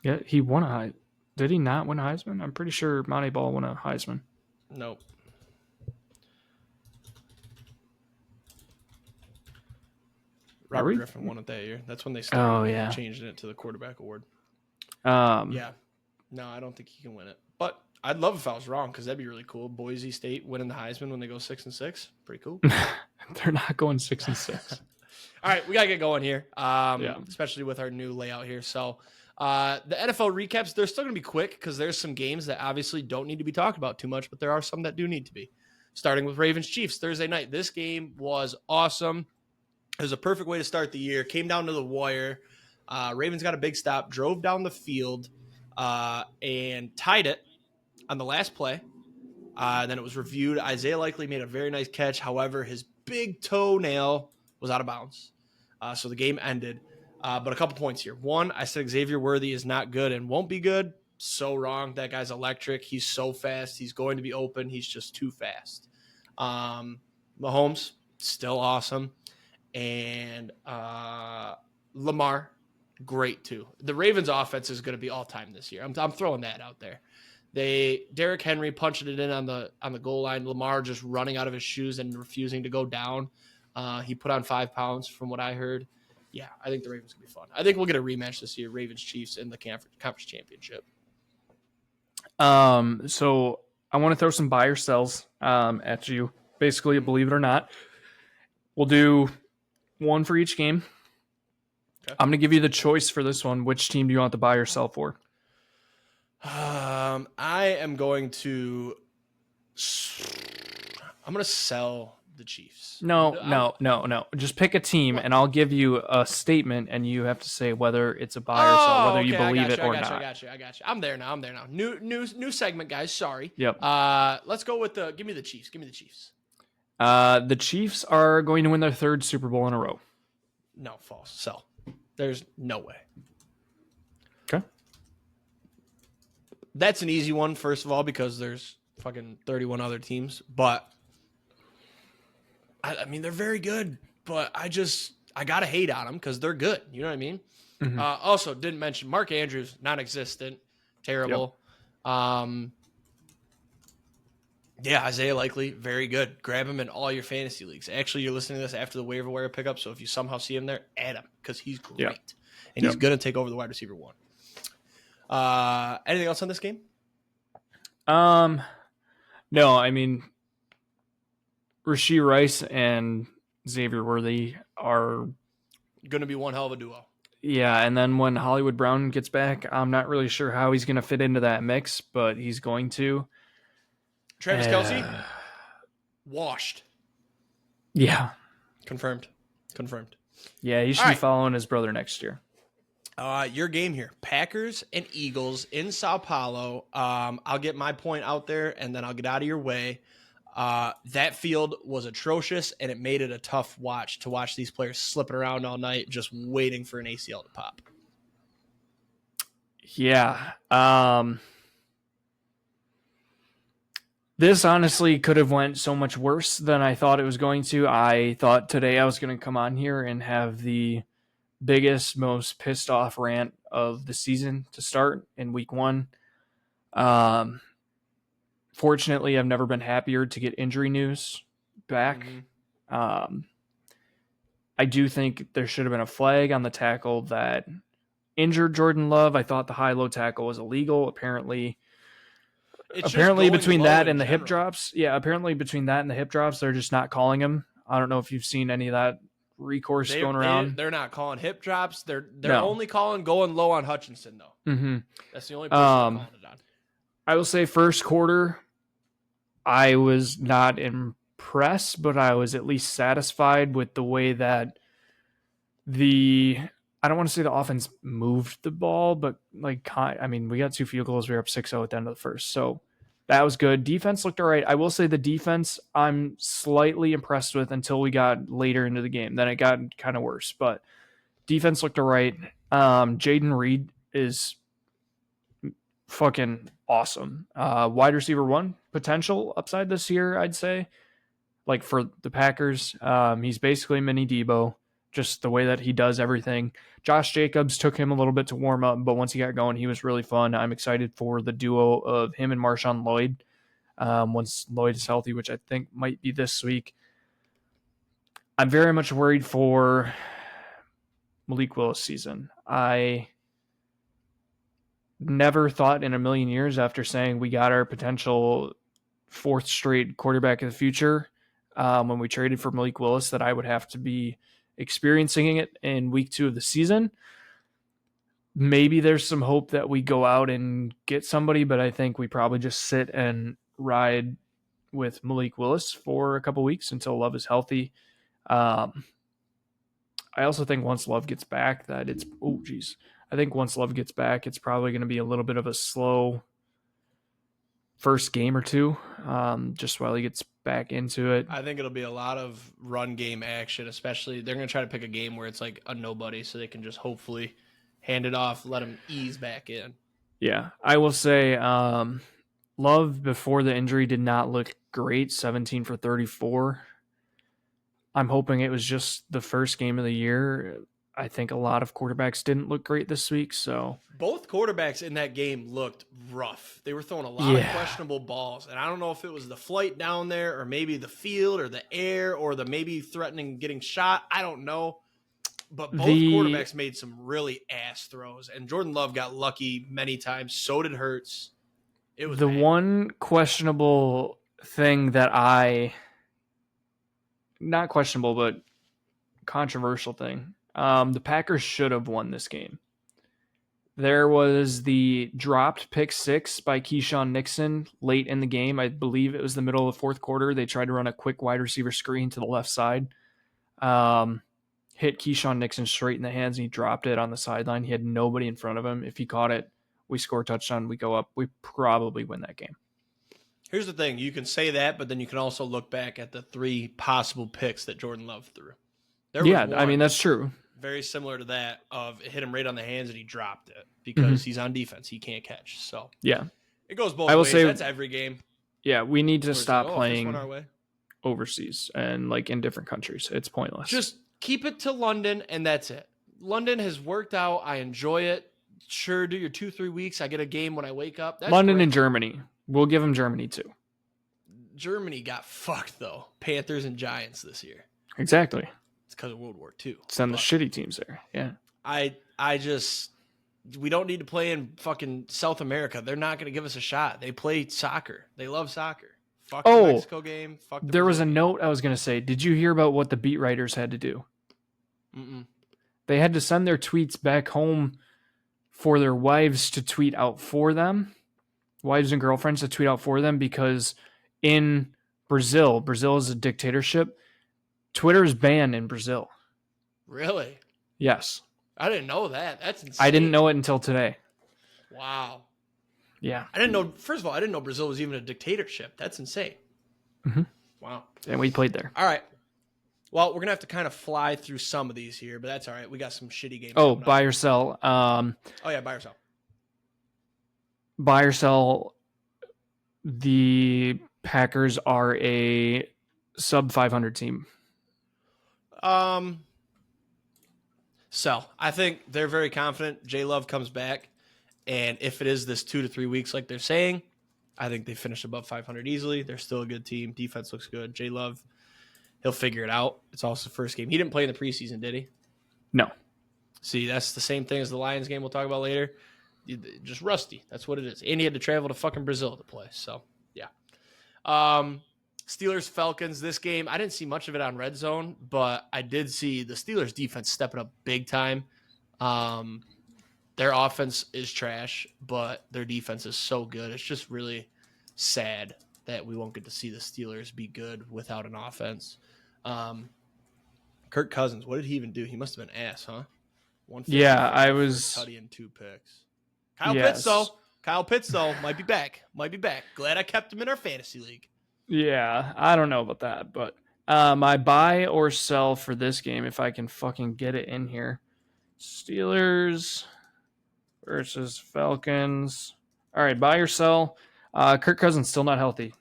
Yeah, he won a Heisman. Did he not win a Heisman? I'm pretty sure Monty Ball won a Heisman. Nope. Robert Griffin won it that year. That's when they started changing it to the quarterback award. Yeah. No, I don't think he can win it. But I'd love if I was wrong because that'd be really cool. Boise State winning the Heisman when they go 6-6. Pretty cool. They're not going 6-6. All right, we got to get going here, especially with our new layout here. So the NFL recaps, they're still going to be quick because there's some games that obviously don't need to be talked about too much, but there are some that do need to be. Starting with Ravens-Chiefs Thursday night. This game was awesome. It was a perfect way to start the year. Came down to the wire. Ravens got a big stop, drove down the field, and tied it on the last play. Then it was reviewed. Isaiah Likely made a very nice catch. However, his big toenail was out of bounds. So the game ended. But a couple points here. One, I said Xavier Worthy is not good and won't be good. So wrong. That guy's electric. He's so fast. He's going to be open. He's just too fast. Mahomes, still awesome. And Lamar, great too. The Ravens offense is going to be all time this year. I'm throwing that out there. Derrick Henry punching it in on the goal line. Lamar just running out of his shoes and refusing to go down. He put on 5 pounds from what I heard. Yeah, I think the Ravens will be fun. I think we'll get a rematch this year, Ravens-Chiefs in the conference championship. So I want to throw some buy or sells at you. Basically, believe it or not, we'll do one for each game. Okay. I'm going to give you the choice for this one. Which team do you want the buy or sell for? I am going to sell the Chiefs. No. Just pick a team, and I'll give you a statement, and you have to say whether it's a buy or sell, whether you believe it or not. I got you. I'm there now. New segment, guys. Sorry. Yep. Let's go with give me the Chiefs. The Chiefs are going to win their 3rd Super Bowl in a row. No, false. Sell. There's no way. Okay. That's an easy one, first of all, because there's fucking 31 other teams. But, I mean, they're very good. But I got to hate on them because they're good. You know what I mean? Mm-hmm. Also, didn't mention Mark Andrews, non-existent. Terrible. Yep. Yeah, Isaiah Likely, very good. Grab him in all your fantasy leagues. Actually, you're listening to this after the waiver wire pickup, so if you somehow see him there, add him because he's great. Yep. And he's going to take over the wide receiver 1. Anything else on this game? No, I mean, Rashee Rice and Xavier Worthy are going to be one hell of a duo. Yeah, and then when Hollywood Brown gets back, I'm not really sure how he's going to fit into that mix, but he's going to. Travis Kelce, washed. Yeah. Confirmed. Yeah, he should be following his brother next year. Your game here. Packers and Eagles in Sao Paulo. I'll get my point out there, and then I'll get out of your way. That field was atrocious, and it made it a tough watch to watch these players slipping around all night just waiting for an ACL to pop. Yeah. This honestly could have went so much worse than I thought it was going to. I thought today I was going to come on here and have the biggest, most pissed off rant of the season to start in week 1. Fortunately, I've never been happier to get injury news back. I do think there should have been a flag on the tackle that injured Jordan Love. I thought the high-low tackle was illegal. Apparently between that and the hip drops, they're just not calling him. I don't know if you've seen any of that recourse going around. They're not calling hip drops. They're only calling going low on Hutchinson, though. Mm-hmm. That's the only person calling it on. I will say first quarter, I was not impressed, but I was at least satisfied with the way that I don't want to say the offense moved the ball, but we got 2 field goals. We were up 6-0 at the end of the first. So that was good. Defense looked all right. I will say the defense I'm slightly impressed with until we got later into the game. Then it got kind of worse, but defense looked all right. Jaden Reed is fucking awesome. Wide receiver 1 potential upside this year, I'd say. Like for the Packers, he's basically mini Debo. Just the way that he does everything. Josh Jacobs took him a little bit to warm up, but once he got going, he was really fun. I'm excited for the duo of him and Marshawn Lloyd once Lloyd is healthy, which I think might be this week. I'm very much worried for Malik Willis' season. I never thought in a million years after saying we got our potential 4th straight quarterback of the future when we traded for Malik Willis that I would have to be experiencing it in week 2 of the season. Maybe there's some hope that we go out and get somebody, but I think we probably just sit and ride with Malik Willis for a couple weeks until Love is healthy. I also think once Love gets back I think once Love gets back, it's probably going to be a little bit of a slow first game or 2, just while he gets back into it. I think it'll be a lot of run game action, especially they're going to try to pick a game where it's like a nobody so they can just hopefully hand it off, let him ease back in. Yeah, I will say Love before the injury did not look great, 17 for 34. I'm hoping it was just the first game of the year. I think a lot of quarterbacks didn't look great this week. So both quarterbacks in that game looked rough. They were throwing a lot of questionable balls. And I don't know if it was the flight down there or maybe the field or the air or the maybe threatening getting shot. I don't know. But both quarterbacks made some really ass throws. And Jordan Love got lucky many times. So did Hurts. It was bad. One questionable thing that not questionable, but controversial thing. The Packers should have won this game. There was the dropped pick 6 by Keyshawn Nixon late in the game. I believe it was the middle of the 4th quarter. They tried to run a quick wide receiver screen to the left side. Hit Keyshawn Nixon straight in the hands, and he dropped it on the sideline. He had nobody in front of him. If he caught it, we score a touchdown, we go up. We probably win that game. Here's the thing. You can say that, but then you can also look back at the 3 possible picks that Jordan Love threw. That's true. Very similar to that of it hit him right on the hands and he dropped it because he's on defense. He can't catch. So yeah, it goes both ways. That's every game. Yeah, we need to stop playing overseas and like in different countries. It's pointless. Just keep it to London and that's it. London has worked out. I enjoy it. Sure, do your 2-3 weeks. I get a game when I wake up. That's London great. And Germany. We'll give them Germany too. Germany got fucked though. Panthers and Giants this year. Exactly. It's because of World War II. Send the shitty teams there. Yeah. We don't need to play in fucking South America. They're not going to give us a shot. They play soccer. They love soccer. Fuck the Mexico game. Fuck the there was a game. note I was going to say. Did you hear about what the beat writers had to do? Mm-mm. They had to send their tweets back home for their wives to tweet out for them, wives and girlfriends to tweet out for them, because in Brazil is a dictatorship. Twitter is banned in Brazil. Really? Yes. I didn't know that. That's insane. I didn't know it until today. Wow. Yeah. I didn't know. First of all, I didn't know Brazil was even a dictatorship. That's insane. Mm-hmm. Wow. And we played there. All right. Well, we're going to have to kind of fly through some of these here, but that's all right. We got some shitty games. Oh, buy or sell. Oh, yeah, buy or sell. Buy or sell. The Packers are a sub 500 team. Sell. I think they're very confident. J Love comes back, and if it is this 2 to 3 weeks like they're saying, I think they finish above 500 easily. They're still a good team. Defense looks good. J Love, he'll figure it out. It's also the first game. He didn't play in the preseason, did he? No. See, that's the same thing as the Lions game we'll talk about later. Just rusty. That's what it is. And he had to travel to fucking Brazil to play. So, yeah. Steelers, Falcons, this game, I didn't see much of it on Red Zone, but I did see the Steelers defense stepping up big time. Their offense is trash, but their defense is so good. It's just really sad that we won't get to see the Steelers be good without an offense. Kirk Cousins, what did he even do? He must have been ass, huh? Yeah, I was Tuddies and 2 picks. Kyle Pitts, though, might be back. Glad I kept him in our fantasy league. Yeah, I don't know about that, but my buy or sell for this game, if I can fucking get it in here. Steelers versus Falcons. All right, buy or sell. Kirk Cousins still not healthy.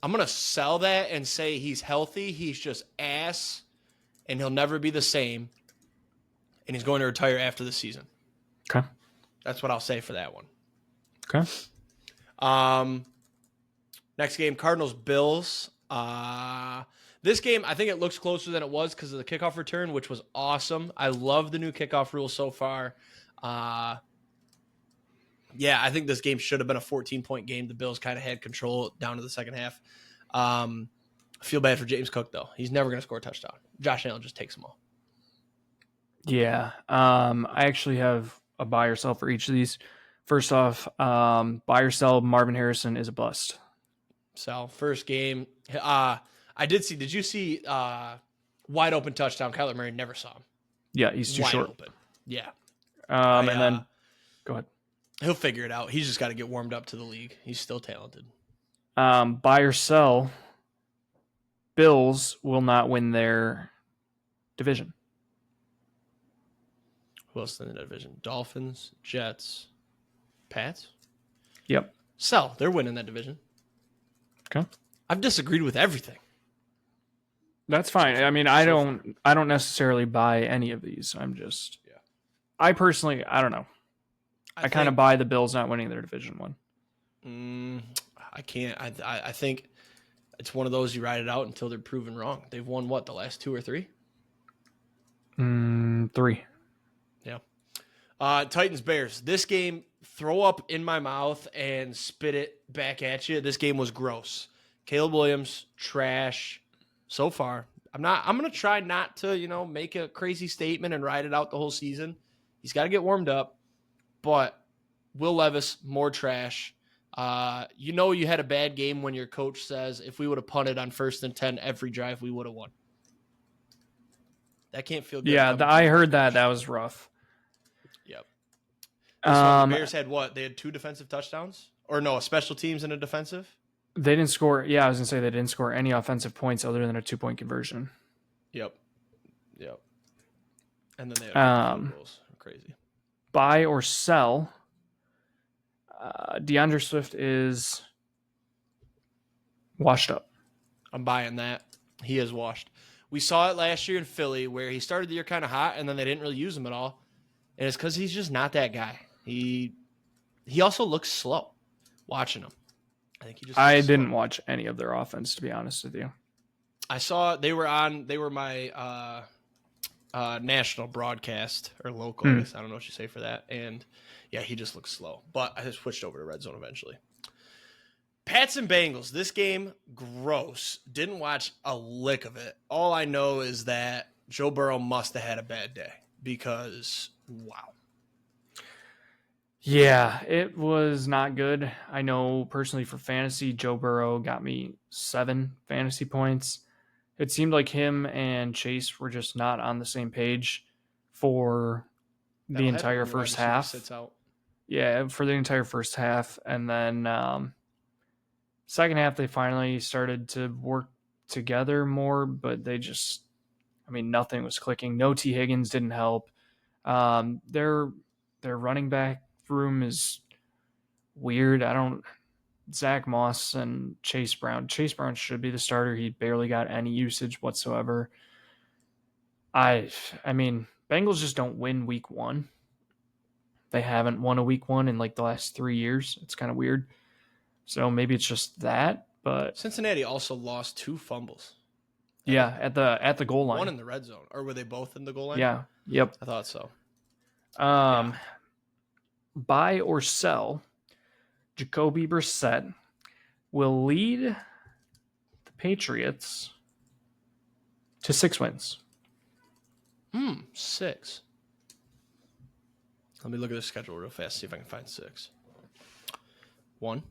I'm going to sell that and say he's healthy. He's just ass, and he'll never be the same, and he's going to retire after the season. Okay. That's what I'll say for that one. Okay. Next game, Cardinals, Bills. This game, I think it looks closer than it was because of the kickoff return, which was awesome. I love the new kickoff rule so far. Yeah, I think this game should have been a 14-point game. The Bills kind of had control down to the second half. I feel bad for James Cook, though. He's never going to score a touchdown. Josh Allen just takes them all. Yeah. I actually have a buy or sell for each of these. First off, buy or sell, Marvin Harrison is a bust. Sell. First game. I did see. Did you see wide open touchdown? Kyler Murray never saw him. Yeah, he's too short. Open. Yeah. And then go ahead. He'll figure it out. He's just got to get warmed up to the league. He's still talented. Buy or sell, Bills will not win their division. Who else in the division? Dolphins, Jets, Pats? Yep. Sell. They're winning that division. Okay. I've disagreed with everything. That's fine. I mean, I don't necessarily buy any of these. I'm just, I personally, I don't know. I kind of buy the Bills not winning their division one. I can't. I think it's one of those you ride it out until they're proven wrong. They've won what, the last 2 or 3? 3. Yeah. Titans Bears. This game, throw up in my mouth and spit it back at you. This game was gross. Caleb Williams, trash so far. I'm going to try not to, make a crazy statement and ride it out the whole season. He's got to get warmed up. But Will Levis, more trash. You had a bad game when your coach says, if we would have punted on 1st and 10 every drive, we would have won. That can't feel good. Yeah, I heard that. That was rough. Yep. The Bears had what? They had 2 defensive touchdowns? Or no, a special teams and a defensive? They didn't score. Yeah, I was going to say they didn't score any offensive points other than a 2-point conversion. Yep. And then they had field goals. Crazy. Buy or sell, DeAndre Swift is washed up. I'm buying that. He is washed. We saw it last year in Philly where he started the year kind of hot and then they didn't really use him at all. And it's because he's just not that guy. He also looks slow watching him. I didn't watch any of their offense, to be honest with you. I saw they were my national broadcast or local. I guess. I don't know what you say for that. And yeah, he just looks slow. But I just switched over to Red Zone eventually. Pats and Bengals. This game, gross. Didn't watch a lick of it. All I know is that Joe Burrow must have had a bad day because, wow. Yeah, it was not good. I know personally for fantasy, Joe Burrow got me 7 fantasy points. It seemed like him and Chase were just not on the same page for the entire first half. Sits out. Yeah, for the entire first half. And then second half, they finally started to work together more, but they just, nothing was clicking. No T. Higgins didn't help. Their running back room is weird. Zach Moss and Chase Brown. Chase Brown should be the starter. He barely got any usage whatsoever. Bengals just don't win week 1. They haven't won a week 1 in like the last 3 years. It's kind of weird. So maybe it's just that, but Cincinnati also lost 2 fumbles. Yeah, at the goal line. One in the red zone. Or were they both in the goal line? Yeah. Yep. I thought so. Buy or sell, Jacoby Brissett will lead the Patriots to 6 wins. 6. Let me look at the schedule real fast, see if I can find 6. 1.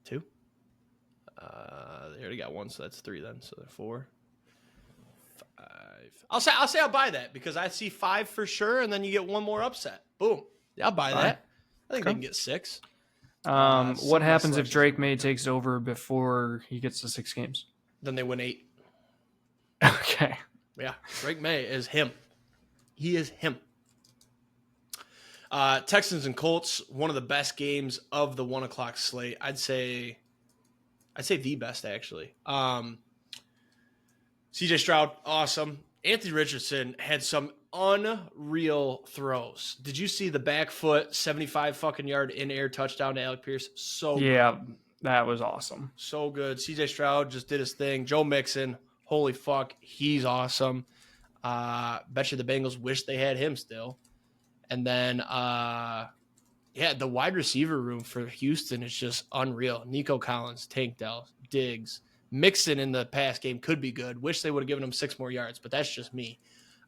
2. They already got 1, so that's 3 then. So they're 4. 5. I'll say I'll buy that because I see 5 for sure, and then you get one more upset. Boom. Yeah, I'll buy that. I think they can get 6. What happens if Drake May takes over before he gets to 6 games? Then they win 8. Okay. Yeah, Drake May is him. He is him. Texans and Colts, one of the best games of the 1 o'clock slate. I'd say the best actually. CJ Stroud, awesome. Anthony Richardson had some unreal throws. Did you see the back foot 75 fucking yard in air touchdown to Alec Pierce? So yeah, good. That was awesome. So good. CJ Stroud just did his thing. Joe Mixon, holy fuck, he's awesome. Bet you the Bengals wish they had him still. And then, the wide receiver room for Houston is just unreal. Nico Collins, Tank Dell, Diggs, Mixon in the past game could be good. Wish they would have given him 6 more yards, but that's just me.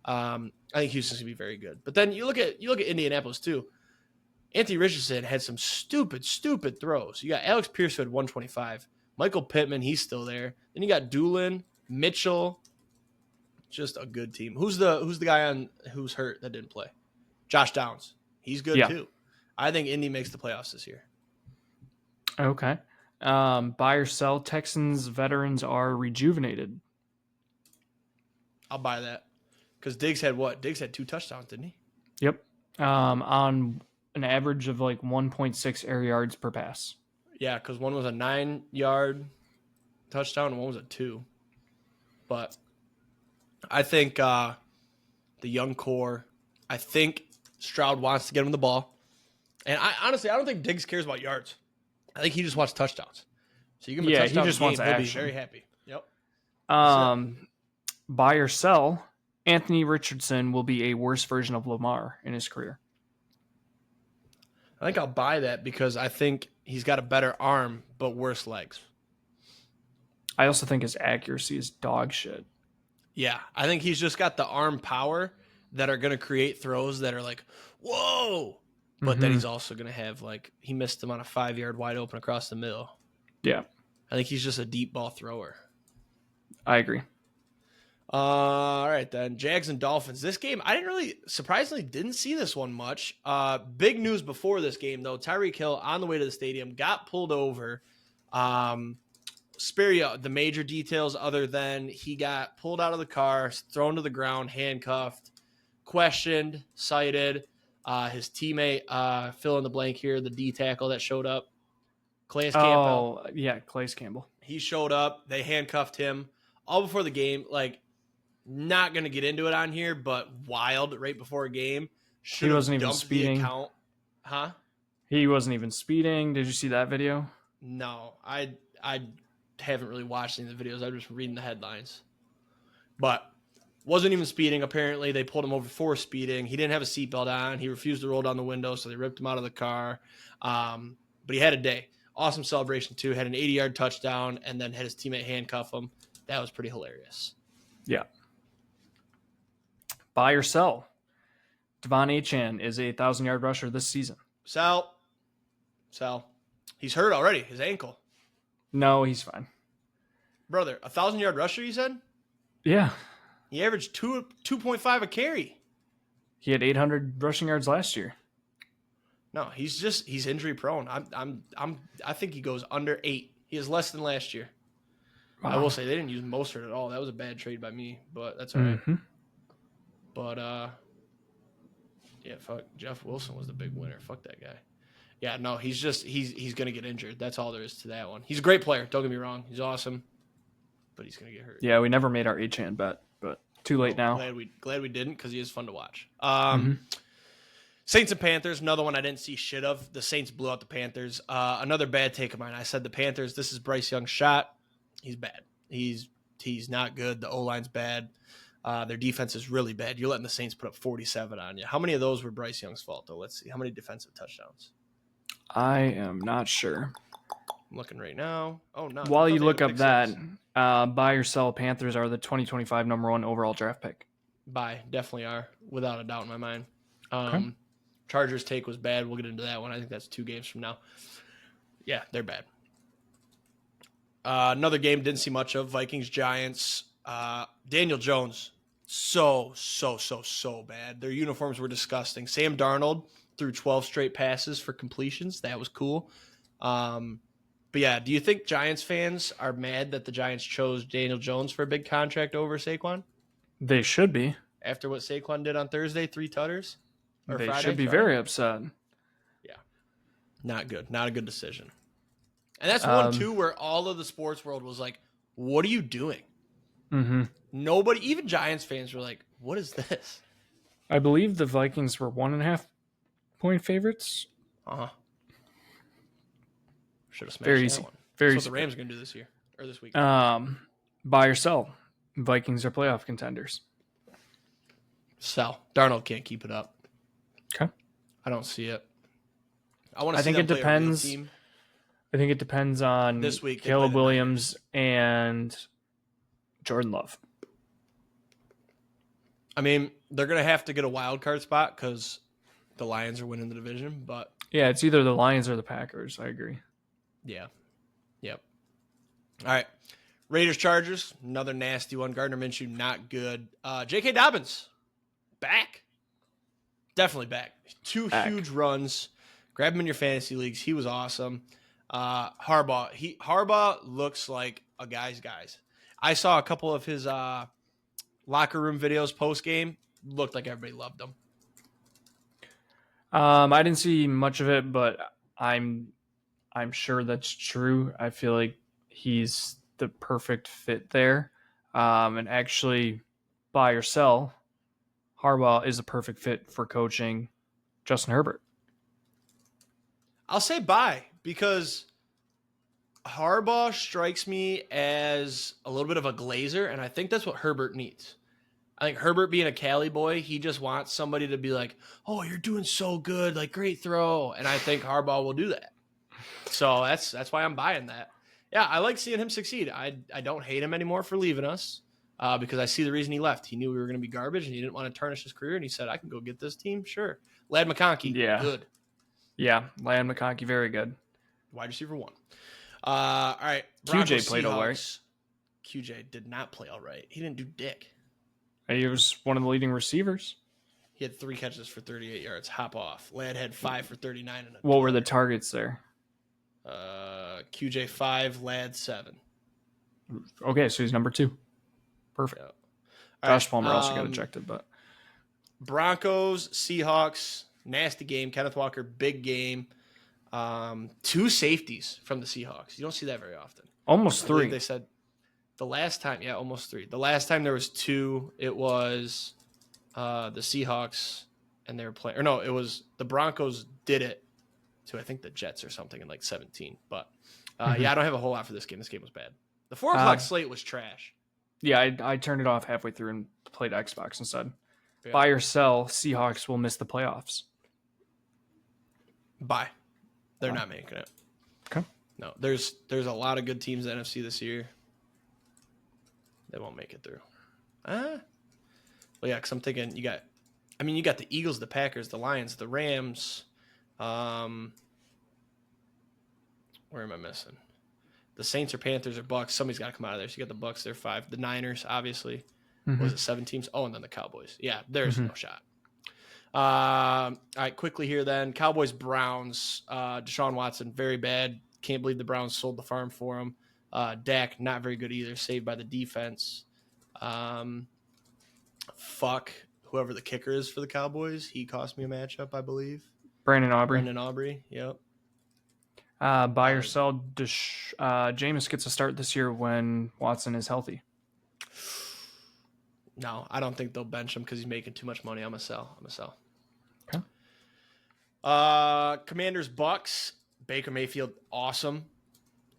I think Houston's gonna be very good. But then you look at Indianapolis too. Anthony Richardson had some stupid throws. You got Alex Pierce who had 125. Michael Pittman, he's still there. Then you got Doolin, Mitchell. Just a good team. Who's the guy on who's hurt that didn't play? Josh Downs. He's good too. I think Indy makes the playoffs this year. Okay. Buy or sell, Texans veterans are rejuvenated. I'll buy that. Because Diggs had what? Diggs had 2 touchdowns, didn't he? Yep. On an average of like 1.6 air yards per pass. Yeah, because one was a 9-yard touchdown and one was a 2. But I think the young core, I think Stroud wants to get him the ball. And I don't think Diggs cares about yards. I think he just wants touchdowns. So you give him a touchdown, he just wants he'll be action. very happy. Yep. Buy or sell, Anthony Richardson will be a worse version of Lamar in his career. I think I'll buy that because I think he's got a better arm but worse legs. I also think his accuracy is dog shit. Yeah, I think he's just got the arm power that are going to create throws that are like, whoa. But then he's also going to have, like, he missed him on a 5-yard wide open across the middle. Yeah. I think he's just a deep ball thrower. I agree. All right, then. Jags and Dolphins. This game, surprisingly didn't see this one much. Big news before this game, though. Tyreek Hill on the way to the stadium got pulled over. Spare you the major details other than he got pulled out of the car, thrown to the ground, handcuffed, questioned, cited. His teammate, fill in the blank here, the D tackle that showed up, Calais Campbell. Oh, yeah, Calais Campbell. He showed up. They handcuffed him all before the game. Like, not going to get into it on here, but wild right before a game. He wasn't even speeding. Huh? He wasn't even speeding. Did you see that video? No, I haven't really watched any of the videos. I'm just reading the headlines. But Wasn't even speeding, apparently. They pulled him over for speeding. He didn't have a seatbelt on. He refused to roll down the window, so they ripped him out of the car. But he had a day. Awesome celebration, too. Had an 80-yard touchdown and then had his teammate handcuff him. That was pretty hilarious. Yeah. Buy or sell. Devon Achane is a 1,000-yard rusher this season. Sell. He's hurt already, his ankle. No, he's fine. Brother, 1,000-yard rusher, you said? Yeah. He averaged 2.5 a carry. He had 800 rushing yards last year. No, he's injury prone. I think he goes under 8. He is less than last year. Wow. I will say they didn't use Mostert at all. That was a bad trade by me, but that's all right. Mm-hmm. But yeah, fuck, Jeff Wilson was the big winner. Fuck that guy. Yeah, no, he's gonna get injured. That's all there is to that one. He's a great player. Don't get me wrong. He's awesome, but he's gonna get hurt. Yeah, we never made our Achane bet, but too late now. Glad we didn't, because he is fun to watch. Saints and Panthers, another one I didn't see shit of. The Saints blew out the Panthers. Another bad take of mine. I said the Panthers. This is Bryce Young's shot. He's bad. He's not good. The O-line's bad. Their defense is really bad. You're letting the Saints put up 47 on you. How many of those were Bryce Young's fault, though? Let's see. How many defensive touchdowns? I am not sure. I'm looking right now. Oh, no. While you look up that, buy or sell, Panthers are the 2025 number 1 overall draft pick. Buy. Definitely are. Without a doubt in my mind. Okay. Chargers take was bad. We'll get into that one. I think that's 2 games from now. Yeah, they're bad. Another game didn't see much of. Vikings-Giants. Daniel Jones, so bad. Their uniforms were disgusting. Sam Darnold threw 12 straight passes for completions. That was cool. But yeah, do you think Giants fans are mad that the Giants chose Daniel Jones for a big contract over Saquon? They should be. After what Saquon did on Thursday, 3 tutters? They should be very upset. Yeah. Not good. Not a good decision. And that's one, too, where all of the sports world was like, what are you doing? Mm-hmm. Nobody, even Giants fans, were like, what is this? I believe the Vikings were 1.5 point favorites. Uh-huh. Should have smashed that one. Very That's what the Rams are going to do this year, or this week. Buy or sell. Vikings are playoff contenders. Sell. Darnold can't keep it up. Okay. I don't see it. I think it depends. I think it depends on this week, Caleb Williams and Jordan Love. I mean, they're going to have to get a wild card spot because the Lions are winning the division, but yeah, it's either the Lions or the Packers. I agree. Yeah. Yep. All right. Raiders, Chargers, another nasty one. Gardner Minshew, not good. J.K. Dobbins, back. Definitely back. 2 huge runs. Grab him in your fantasy leagues. He was awesome. Harbaugh looks like a guy's guys. I saw a couple of his locker room videos post-game. Looked like everybody loved him. I didn't see much of it, but I'm sure that's true. I feel like he's the perfect fit there. And actually, buy or sell, Harbaugh is a perfect fit for coaching Justin Herbert. I'll say buy, because Harbaugh strikes me as a little bit of a glazer, and I think that's what Herbert needs. I think Herbert, being a Cali boy, he just wants somebody to be like, oh, you're doing so good, like, great throw. And I think Harbaugh will do that. So that's why I'm buying that. Yeah, I like seeing him succeed. I don't hate him anymore for leaving us because I see the reason he left. He knew we were going to be garbage, and he didn't want to tarnish his career, and he said, I can go get this team. Sure. Ladd McConkey, good. Yeah, Ladd McConkey, very good. Wide receiver 1. All right. QJ played all right. QJ did not play all right. He didn't do dick. He was one of the leading receivers. He had 3 catches for 38 yards. Hop off. Ladd had 5 for 39. What were the targets there? QJ 5, Ladd 7. Okay, so he's number 2. Perfect. Yeah. Josh Palmer also got ejected, but Broncos, Seahawks, nasty game. Kenneth Walker, big game. 2 safeties from the Seahawks. You don't see that very often. Almost 3. They said the last time, almost 3. The last time there was 2, it was the Seahawks, and they were playing. Or no, it was the Broncos did it to, I think, the Jets or something in like 17. But I don't have a whole lot for this game. This game was bad. The 4 o'clock slate was trash. Yeah, I turned it off halfway through and played Xbox instead. Yeah. Buy or sell, Seahawks will miss the playoffs. Buy. They're not making it. Okay. No, there's a lot of good teams in the NFC this year. They won't make it through. Well, yeah, because I'm thinking you got the Eagles, the Packers, the Lions, the Rams. Where am I missing? The Saints or Panthers or Bucks. Somebody's got to come out of there. So you got the Bucks, they're 5. The Niners, obviously. Mm-hmm. Was it 7 teams? Oh, and then the Cowboys. Yeah, there's no shot. All right, quickly here then. Cowboys, Browns. Deshaun Watson, very bad. Can't believe the Browns sold the farm for him. Dak, not very good either. Saved by the defense. Fuck whoever the kicker is for the Cowboys. He cost me a matchup, I believe. Brandon Aubrey, yep. Buy or sell, Jameis gets a start this year when Watson is healthy. No, I don't think they'll bench him because he's making too much money. I'm a sell. Okay. Commanders, Bucks. Baker Mayfield, awesome.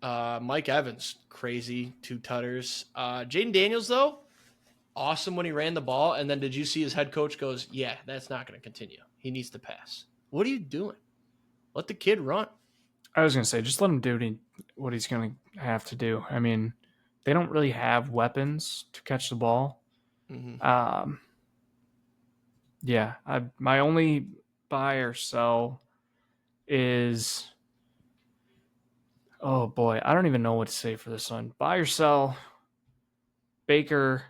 Mike Evans, crazy, 2 tutters. Jaden Daniels, though, awesome when he ran the ball. And then did you see his head coach goes, yeah, that's not going to continue. He needs to pass. What are you doing? Let the kid run. I was going to say, just let him do what he's going to have to do. I mean, they don't really have weapons to catch the ball. Mm-hmm. My only buy or sell is, oh boy, I don't even know what to say for this one. Buy or sell, Baker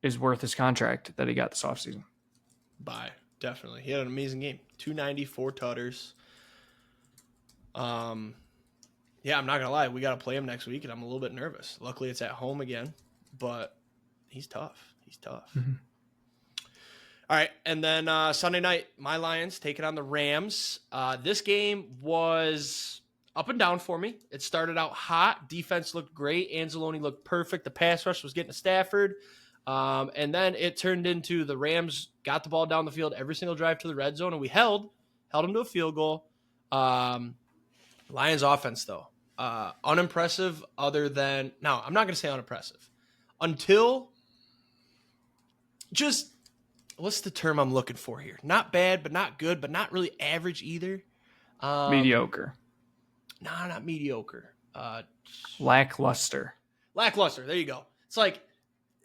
is worth his contract that he got this offseason. Buy, definitely. He had an amazing game. 294 tutters. Yeah, I'm not gonna lie. We got to play him next week, and I'm a little bit nervous. Luckily, it's at home again, but he's tough. Mm-hmm. All right, and then Sunday night, my Lions taking on the Rams. This game was up and down for me. It started out hot. Defense looked great. Anzalone looked perfect. The pass rush was getting to Stafford. And then it turned into the Rams got the ball down the field every single drive to the red zone, and we held them to a field goal. Lions offense, though, unimpressive other than – no, I'm not going to say unimpressive. Until just – what's the term I'm looking for here? Not bad, but not good, but not really average either. Mediocre. No, not mediocre. Lackluster. There you go. It's like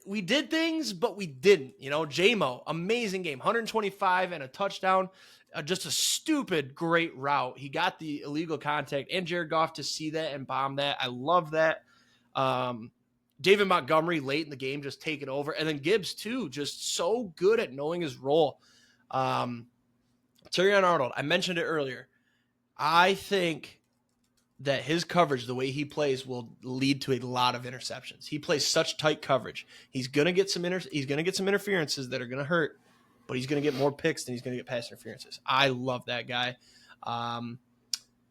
we did things, but we didn't. J-Mo, amazing game. 125 and a touchdown. Just a stupid, great route. He got the illegal contact, and Jared Goff to see that and bomb that. I love that. David Montgomery late in the game just taking over. And then Gibbs, too, just so good at knowing his role. Terrion Arnold, I mentioned it earlier. I think that his coverage, the way he plays, will lead to a lot of interceptions. He plays such tight coverage. He's going to get some interferences that are going to hurt, but he's going to get more picks than he's going to get pass interferences. I love that guy.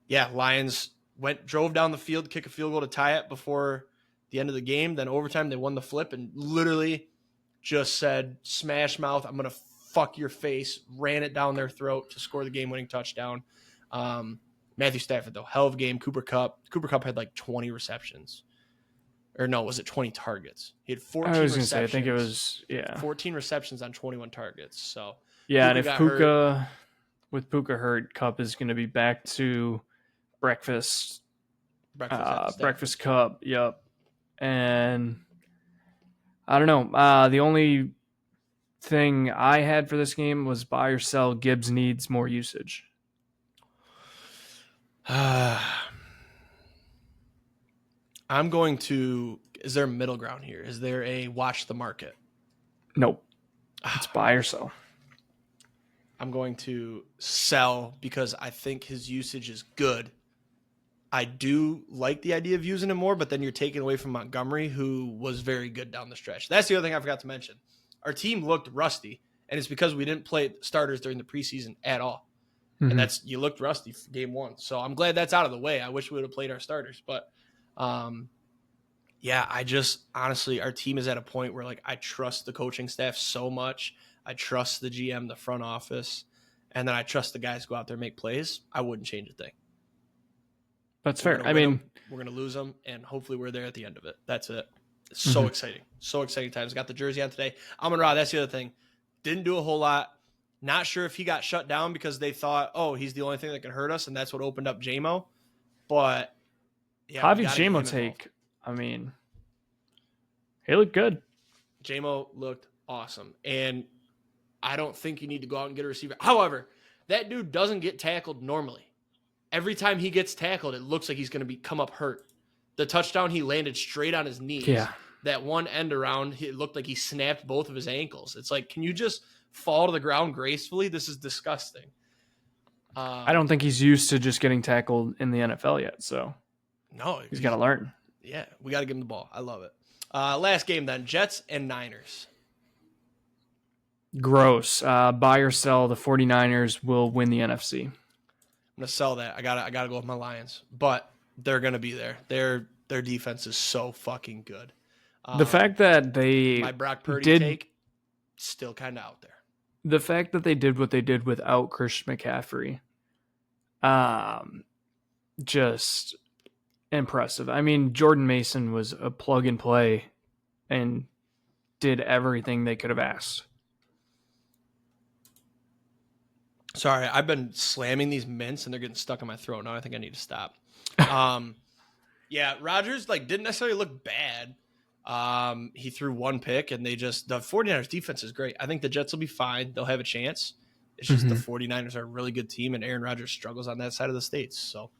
Lions drove down the field, kick a field goal to tie it before the end of the game. Then overtime, they won the flip and literally just said, smash mouth, I'm going to fuck your face, ran it down their throat to score the game-winning touchdown. Matthew Stafford, though, hell of a game. Cooper Kupp had like 20 receptions. Or no, was it 20 targets? He had 14 receptions. I was going to say, I think it was, 14 receptions on 21 targets. So, yeah, and if with Puka hurt, Kupp is going to be back to breakfast Kupp. Yep. And I don't know. The only thing I had for this game was buy or sell. Gibbs needs more usage. I'm going to. Is there a middle ground here? Is there a watch the market? Nope. It's buy or sell. I'm going to sell because I think his usage is good. I do like the idea of using him more, but then you're taking away from Montgomery, who was very good down the stretch. That's the other thing I forgot to mention. Our team looked rusty, and it's because we didn't play starters during the preseason at all. Mm-hmm. And you looked rusty for game one. So I'm glad that's out of the way. I wish we would have played our starters. But, I just honestly, our team is at a point where I trust the coaching staff so much. I trust the GM, the front office, and then I trust the guys go out there and make plays. I wouldn't change a thing. That's fair. We're going to lose them, and hopefully we're there at the end of it. That's it. So exciting. So exciting times. Got the jersey on today. Amon-Ra, that's the other thing. Didn't do a whole lot. Not sure if he got shut down because they thought, oh, he's the only thing that can hurt us, and that's what opened up JMO. But, yeah. How did JMO take? I mean, he looked good. JMO looked awesome. And I don't think you need to go out and get a receiver. However, that dude doesn't get tackled normally. Every time he gets tackled, it looks like he's going to come up hurt. The touchdown, he landed straight on his knees. Yeah. That one end around, it looked like he snapped both of his ankles. It's like, can you just fall to the ground gracefully? This is disgusting. I don't think he's used to just getting tackled in the NFL yet, so no, he's got to learn. Yeah, we got to give him the ball. I love it. Last game then, Jets and Niners. Gross. Buy or sell, the 49ers will win the NFC. I'm going to sell that. I gotta go with my Lions, but they're going to be there. Their defense is so fucking good. The fact that my Brock Purdy take still kind of out there. The fact that they did what they did without Christian McCaffrey, just impressive. I mean, Jordan Mason was a plug and play and did everything they could have asked. Sorry, I've been slamming these mints and they're getting stuck in my throat. Now I think I need to stop. Yeah, Rodgers didn't necessarily look bad. He threw one pick and the 49ers defense is great. I think the Jets will be fine. They'll have a chance. It's just the 49ers are a really good team and Aaron Rodgers struggles on that side of the states. So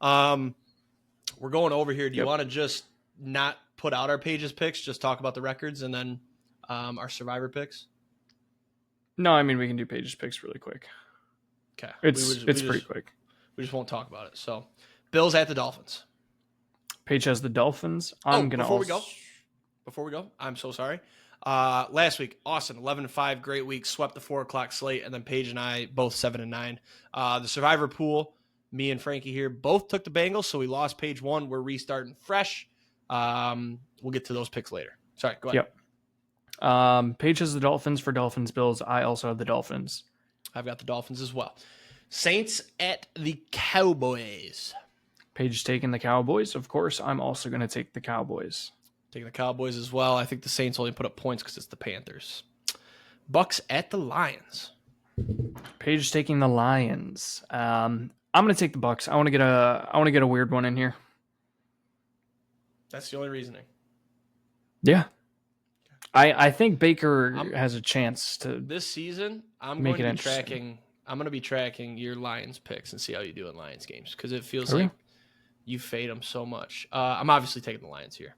we're going over here. Do you want to just not put out our Paige's picks, just talk about the records and then our Survivor picks? No, I mean, we can do Paige's picks really quick. Okay. It's pretty quick. We just won't talk about it. So Bills at the Dolphins. Paige has the Dolphins. Before we go, I'm so sorry. Last week, Austin, 11-5, great week, swept the 4 o'clock slate, and then Paige and I both 7-9. The Survivor pool, me and Frankie here, both took the Bengals, so we lost Paige 1. We're restarting fresh. We'll get to those picks later. Sorry, go ahead. Yep. Paige has the Dolphins for Dolphins Bills. I also have the Dolphins. I've got the Dolphins as well. Saints at the Cowboys. Paige taking the Cowboys. Of course, I'm also going to take the Cowboys. Taking the Cowboys as well. I think the Saints only put up points because it's the Panthers. Bucks at the Lions. Paige taking the Lions. I'm going to take the Bucks. I want to get a weird one in here. That's the only reasoning. Yeah. I think Baker has a chance to this season. I'm going to be tracking your Lions picks and see how you do in Lions games because it feels like you fade them so much. I'm obviously taking the Lions here,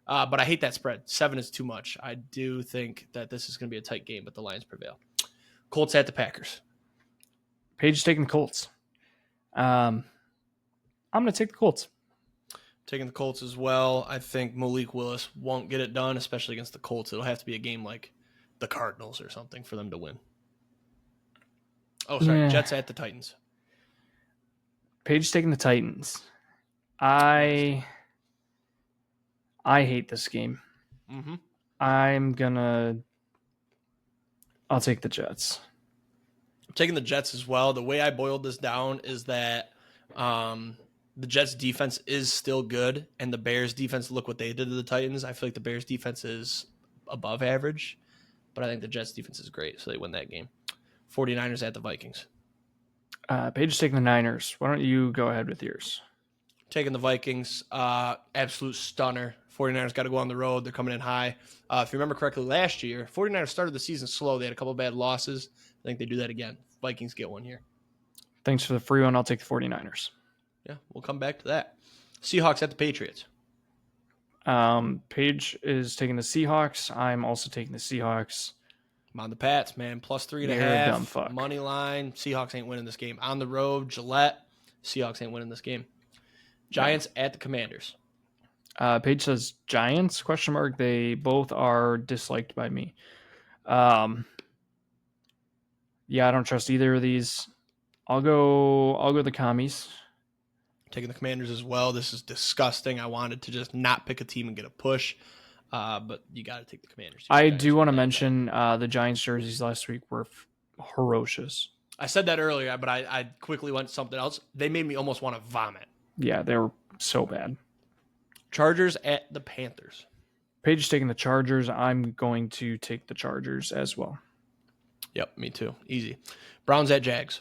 but I hate that spread. 7 is too much. I do think that this is going to be a tight game, but the Lions prevail. Colts at the Packers. Paige taking the Colts. I'm going to take the Colts. Taking the Colts as well. I think Malik Willis won't get it done, especially against the Colts. It'll have to be a game like the Cardinals or something for them to win. Oh, sorry. Yeah. Jets at the Titans. Paige taking the Titans. I hate this game. Mm-hmm. I'll take the Jets. I'm taking the Jets as well. The way I boiled this down is that the Jets defense is still good, and the Bears defense, look what they did to the Titans. I feel like the Bears defense is above average, but I think the Jets defense is great, so they win that game. 49ers at the Vikings. Paige is taking the Niners. Why don't you go ahead with yours? Taking the Vikings. Absolute stunner. 49ers got to go on the road. They're coming in high. If you remember correctly, last year, 49ers started the season slow. They had a couple bad losses. I think they do that again. Vikings get one here. Thanks for the free one. I'll take the 49ers. Yeah, we'll come back to that. Seahawks at the Patriots. Paige is taking the Seahawks. I'm also taking the Seahawks. I'm on the Pats, man. Plus 3.5. Money line. Seahawks ain't winning this game. On the road, Gillette. Seahawks ain't winning this game. Giants at the Commanders. Paige says Giants, ? They both are disliked by me. Yeah, I don't trust either of these. I'll go the Commies. Taking the Commanders as well. This is disgusting. I wanted to just not pick a team and get a push, but you got to take the Commanders. I do want to mention the Giants jerseys last week were ferocious. I said that earlier, but I quickly went to something else. They made me almost want to vomit. Yeah, they were so bad. Chargers at the Panthers. Paige is taking the Chargers. I'm going to take the Chargers as well. Yep, me too. Easy. Browns at Jags.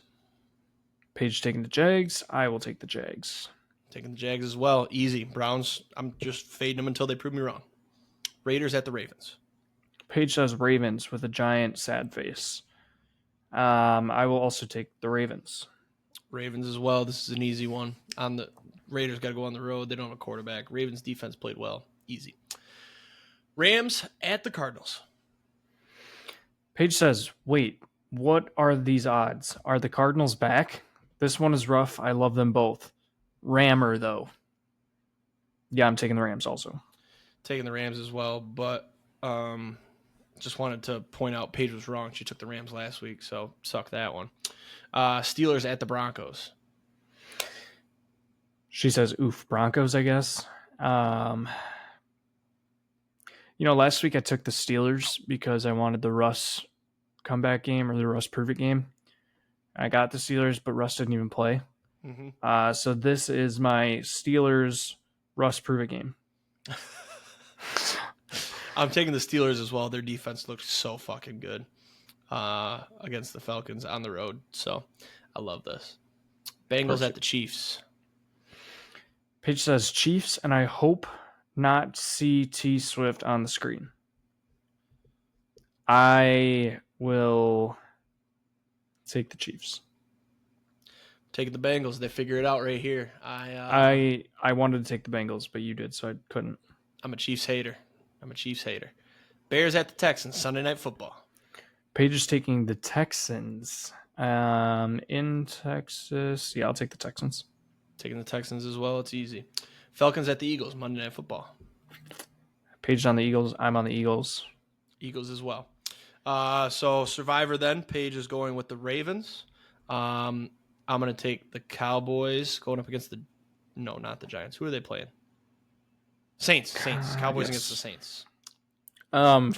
Paige taking the Jags. I will take the Jags. Taking the Jags as well. Easy. Browns, I'm just fading them until they prove me wrong. Raiders at the Ravens. Paige says Ravens with a giant sad face. I will also take the Ravens. Ravens as well. This is an easy one. On the Raiders got to go on the road. They don't have a quarterback. Ravens defense played well. Easy. Rams at the Cardinals. Paige says, wait, what are these odds? Are the Cardinals back? This one is rough. I love them both. Rammer, though. Yeah, I'm taking the Rams also. Taking the Rams as well, but just wanted to point out Paige was wrong. She took the Rams last week, so suck that one. Steelers at the Broncos. She says, oof, Broncos, I guess. Last week I took the Steelers because I wanted the Russ comeback game or the Russ prove it game. I got the Steelers, but Russ didn't even play. Mm-hmm. So this is my Steelers Russ prove it game. I'm taking the Steelers as well. Their defense looked so fucking good against the Falcons on the road. So I love this. Bengals Perfect. at the Chiefs. Paige says Chiefs, and I hope not see T Swift on the screen. I will take the Chiefs. Taking the Bengals. They figure it out right here. I wanted to take the Bengals, but you did, so I couldn't. I'm a Chiefs hater. Bears at the Texans. Sunday Night Football. Paige is taking the Texans. In Texas. Yeah, I'll take the Texans. Taking the Texans as well. It's easy. Falcons at the Eagles. Monday Night Football. Paige on the Eagles. I'm on the Eagles. Eagles as well. So Survivor then. Paige is going with the Ravens. I'm going to take the Cowboys going up against not the Giants. Who are they playing? Saints. Cowboys yes. against the Saints.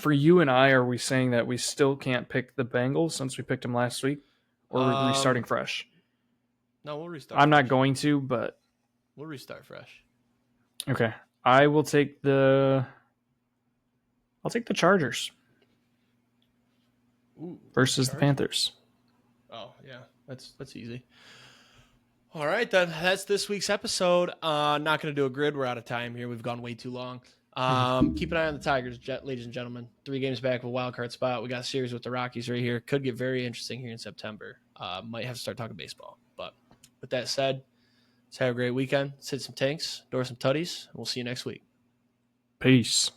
For you and I, are we saying that we still can't pick the Bengals since we picked them last week? Or are we restarting fresh? No, we'll restart. I'm not going to, but we'll restart fresh. Okay. I will take the Chargers. Ooh, versus the Panthers. Oh, yeah. That's easy. All right, then. That's this week's episode. Not going to do a grid. We're out of time here. We've gone way too long. Keep an eye on the Tigers, ladies and gentlemen. 3 games back of a wild card spot. We got a series with the Rockies right here. Could get very interesting here in September. Might have to start talking baseball. But with that said, let's have a great weekend. Let's hit some tanks, door some tutties. We'll see you next week. Peace.